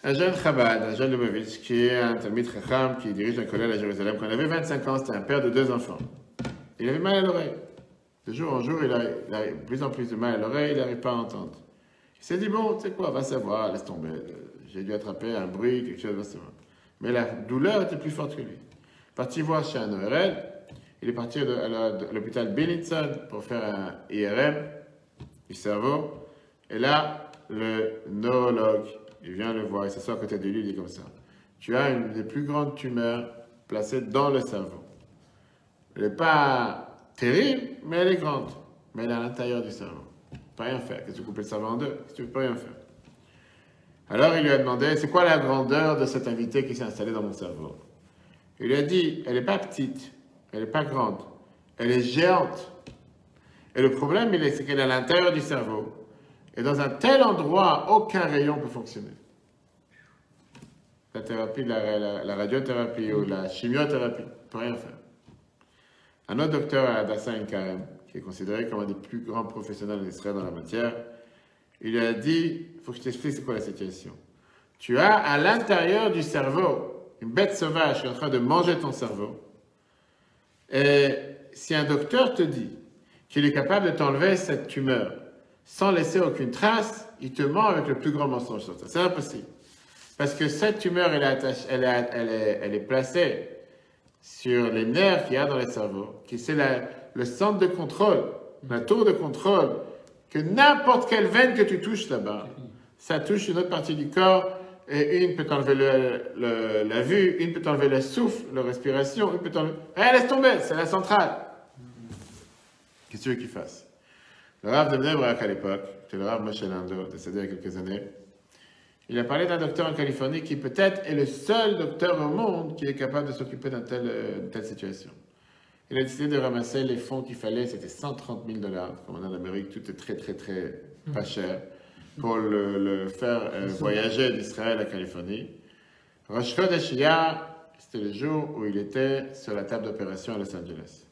un jeune Chabad, un jeune Lubavitch, qui est un Talmid Chacham, qui dirige un collège à Jérusalem. Quand il avait 25 ans, c'était un père de 2 enfants. Il avait mal à l'oreille. De jour en jour, il a de plus en plus de mal à l'oreille, il n'arrive pas à entendre. Il s'est dit, bon, tu sais quoi, va savoir, laisse tomber. J'ai dû attraper un bruit, quelque chose, va savoir. Mais la douleur était plus forte que lui. Parti voir chez un ORL, il est parti à l'hôpital Beilinson pour faire un IRM du cerveau. Et là, le neurologue, il vient le voir, il s'assoit à côté de lui, il dit comme ça. Tu as une des plus grandes tumeurs placée dans le cerveau. Elle n'est pas terrible, mais elle est grande. Mais elle est à l'intérieur du cerveau. Tu ne peux rien faire. Qu'est-ce que tu coupes le cerveau en deux? Tu ne peux rien faire. Alors il lui a demandé, c'est quoi la grandeur de cet invité qui s'est installé dans mon cerveau? Il lui a dit, elle n'est pas petite, elle n'est pas grande, elle est géante. Et le problème, c'est qu'elle est à l'intérieur du cerveau. Et dans un tel endroit, aucun rayon peut fonctionner. La thérapie, la radiothérapie ou la chimiothérapie, ne peut rien faire. Un autre docteur à Hadassah Ein Kerem, qui est considéré comme un des plus grands professionnels d'Israël dans la matière, il lui a dit, il faut que je t'explique c'est quoi la situation. Tu as à l'intérieur du cerveau une bête sauvage qui est en train de manger ton cerveau. Et si un docteur te dit qu'il est capable de t'enlever cette tumeur sans laisser aucune trace, il te ment avec le plus grand mensonge sur ça. C'est impossible. Parce que cette tumeur, elle est placée sur les nerfs qu'il y a dans le cerveau, qui c'est le centre de contrôle, la tour de contrôle, que n'importe quelle veine que tu touches là-bas, ça touche une autre partie du corps, et une peut t'enlever la vue, une peut t'enlever le souffle, la respiration, une peut t'enlever... Eh, laisse tomber, c'est la centrale. Qu'est-ce que tu veux qu'il fasse? Le Rav de Bnei Brak à l'époque, c'était le Rav Moshe Lando, décédé il y a quelques années, il a parlé d'un docteur en Californie qui peut-être est le seul docteur au monde qui est capable de s'occuper d'une telle situation. Il a décidé de ramasser les fonds qu'il fallait, c'était 130 000 $. Comme on a en Amérique, tout est très, très, très pas cher, pour le faire voyager d'Israël à Californie. Rosh Chodesh Iyar, c'était le jour où il était sur la table d'opération à Los Angeles.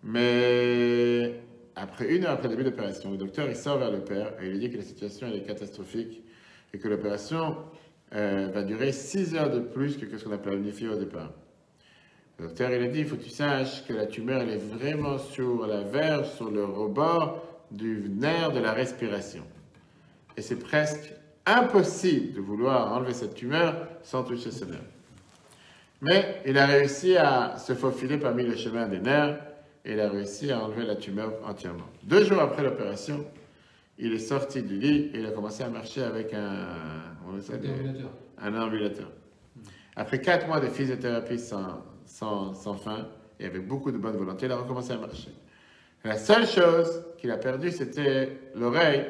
Mais après 1 heure après le début d'opération, le docteur il sort vers le père et il lui dit que la situation elle est catastrophique et que l'opération va durer 6 heures de plus que ce qu'on a planifié au départ. Le docteur il a dit, il faut que tu saches que la tumeur elle est vraiment sur la verge, sur le rebord du nerf de la respiration. Et c'est presque impossible de vouloir enlever cette tumeur sans toucher ce nerf. Mais il a réussi à se faufiler parmi le chemin des nerfs et il a réussi à enlever la tumeur entièrement. 2 jours après l'opération, il est sorti du lit et il a commencé à marcher avec un ambulateur. Après 4 mois de physiothérapie sans fin et avec beaucoup de bonne volonté, il a recommencé à marcher. La seule chose qu'il a perdue, c'était l'oreille,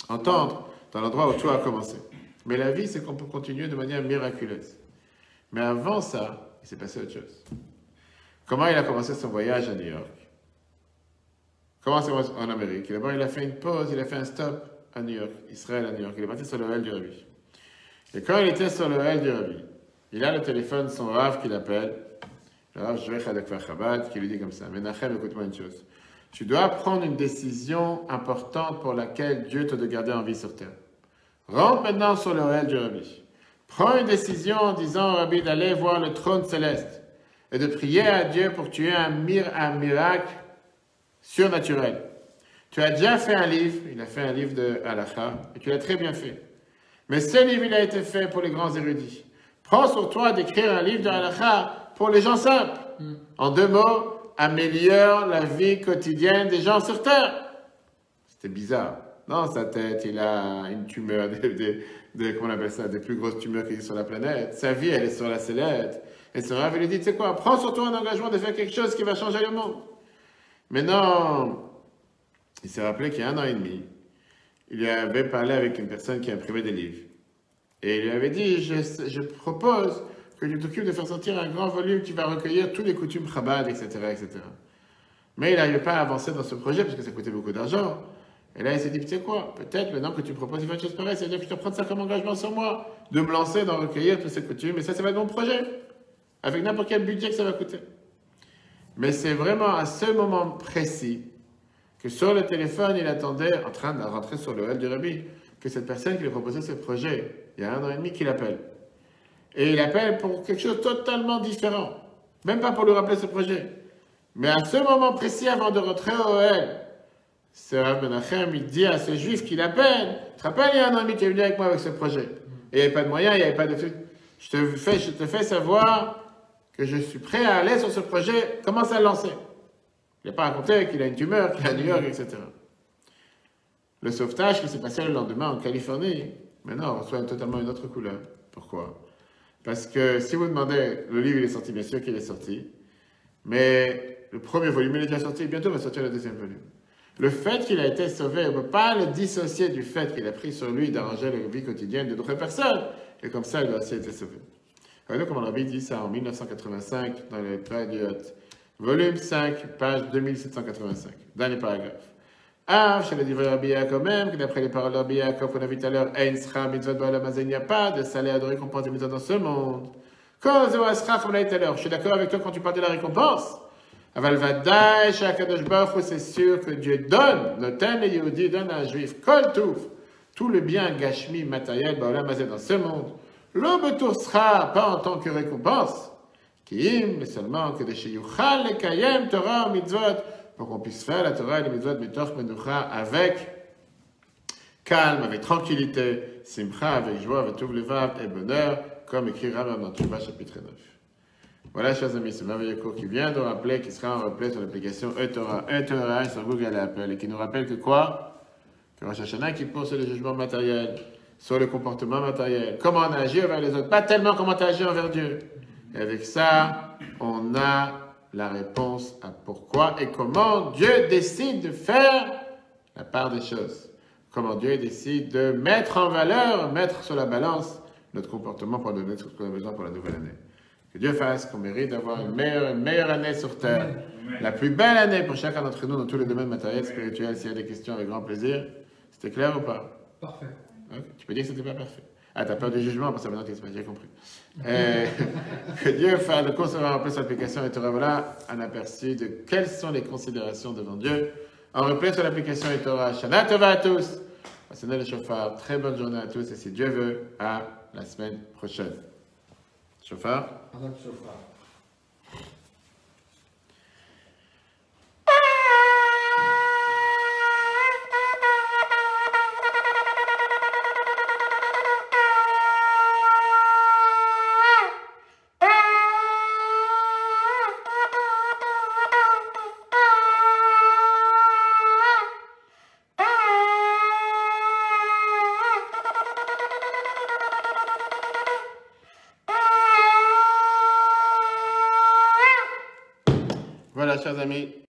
entendre dans l'endroit où tout a commencé. Mais la vie, c'est qu'on peut continuer de manière miraculeuse. Mais avant ça, il s'est passé autre chose. Comment il a commencé son voyage à New York? Comment c'est en Amérique? D'abord, il a fait une pause, il a fait un stop à New York, Israël à New York. Il est parti sur le Hell du Rabbi. Et quand il était sur le Hell du Rabbi, il a le téléphone, son Rav qui l'appelle, le Rav Joël Hadakvar Chabad, qui lui dit comme ça, Menachem, écoute-moi une chose. Tu dois prendre une décision importante pour laquelle Dieu te doit garder en vie sur terre. Rentre maintenant sur le Hell du Rabbi. Prends une décision en disant au Rabbi d'aller voir le trône céleste et de prier à Dieu pour que tu aies un miracle surnaturel. Tu as déjà fait un livre, il a fait un livre de Halakha, et tu l'as très bien fait. Mais ce livre, il a été fait pour les grands érudits. Prends sur toi d'écrire un livre de Halakha pour les gens simples. En 2 mots, améliore la vie quotidienne des gens sur Terre. C'était bizarre. Dans sa tête, il a une tumeur, comment on appelle ça, des plus grosses tumeurs qui sont sur la planète. Sa vie, elle est sur la sellette. Et son Rav, il lui dit, tu sais quoi, prends sur toi un engagement de faire quelque chose qui va changer le monde. Mais non, il s'est rappelé qu'il y a 1 an et demi, il avait parlé avec une personne qui a imprimé des livres. Et il lui avait dit, je propose que tu t'occupes de faire sortir un grand volume qui va recueillir tous les coutumes Chabad, etc., etc. Mais il n'arrivait pas à avancer dans ce projet parce que ça coûtait beaucoup d'argent. Et là, il s'est dit, tu sais quoi, peut-être maintenant que tu proposes une chose pareille, c'est-à-dire que je te prends ça comme engagement sur moi, de me lancer dans recueillir toutes ces coutumes, et ça va être mon projet, avec n'importe quel budget que ça va coûter. Mais c'est vraiment à ce moment précis que sur le téléphone, il attendait, en train de rentrer sur le Hell du Rabbi, que cette personne qui lui proposait ce projet, il y a 1 an et demi qu'il appelle. Et il appelle pour quelque chose de totalement différent. Même pas pour lui rappeler ce projet. Mais à ce moment précis, avant de rentrer au Ohel, ce Rav Menachem, il dit à ce juif qu'il appelle, tu te rappelles, il y a un ami qui est venu avec moi avec ce projet. Et il n'y avait pas de moyens, il n'y avait pas de... Je te fais savoir que je suis prêt à aller sur ce projet, commence à le lancer. Il n'a pas raconté qu'il a une tumeur, qu'il est à New York, etc. Le sauvetage qui s'est passé le lendemain en Californie, maintenant on reçoit totalement une autre couleur. Pourquoi? Parce que si vous demandez, le livre il est sorti, bien sûr qu'il est sorti, mais le premier volume il est déjà sorti, bientôt va sortir le deuxième volume. Le fait qu'il a été sauvé, on ne peut pas le dissocier du fait qu'il a pris sur lui d'arranger la vie quotidienne de d'autres personnes, et comme ça il a aussi été sauvé. Regardez comment Rabbi dit ça en 1985 dans les Traduot, volume 5, page 2785, dernier paragraphe. Chez le livre Rabbi Yaakov même, que d'après les paroles de Rabbi Yaakov qu'on a vu tout à l'heure, Ein Sra Mitzvot Ba'olam Hazeh, il n'y a pas de salaire de récompense des mitzvot dans ce monde. Quand Zéro Asra, comme on l'a dit tout à l'heure, je suis d'accord avec toi quand tu parles de la récompense. Aval Vadaï, Shakadosh Baruch Hu, c'est sûr que Dieu donne, Noten le Yehudi donne à un juif, Kol Touf, tout le bien gashmi matériel Ba'olam Hazeh dans ce monde. L'Obetur sera pas en tant que récompense, Kiim, mais seulement que de chez Yuchal le Kayem Torah Mitzvot, pour qu'on puisse faire la Torah et les mitzvot mitoch menucha avec calme, avec tranquillité, simcha, avec joie, avec tout le vav et bonheur, comme écrit Rambam dans Teshuvah chapitre 9. Voilà, chers amis, ce merveilleux cours qui vient de rappeler, qui sera en replay sur l'application eTorah sur Google Apple, et qui nous rappelle que quoi? Que Rosh Hashanah qui pose sur le jugement matériel, sur le comportement matériel, comment on agit envers les autres, pas tellement comment on agit envers Dieu. Et avec ça, on a la réponse à pourquoi et comment Dieu décide de faire la part des choses. Comment Dieu décide de mettre en valeur, mettre sur la balance notre comportement pour donner ce qu'on a besoin pour la nouvelle année. Que Dieu fasse qu'on mérite d'avoir une meilleure année sur Terre. Amen. La plus belle année pour chacun d'entre nous dans tous les domaines matériels, spirituels. S'il y a des questions, avec grand plaisir. C'était clair ou pas? Parfait. Okay. Tu peux dire que c'était pas parfait. Ah, t'as peur du jugement, parce que maintenant tu j'ai compris. Que Dieu fasse le conservateur en place l'application et te voilà un aperçu de quelles sont les considérations devant Dieu. En replay sur l'application et Torah. Shana Tova à tous. Passez le chauffard. Très bonne journée à tous et si Dieu veut, à la semaine prochaine. Chauffard. Chauffard. Voilà, chers amis.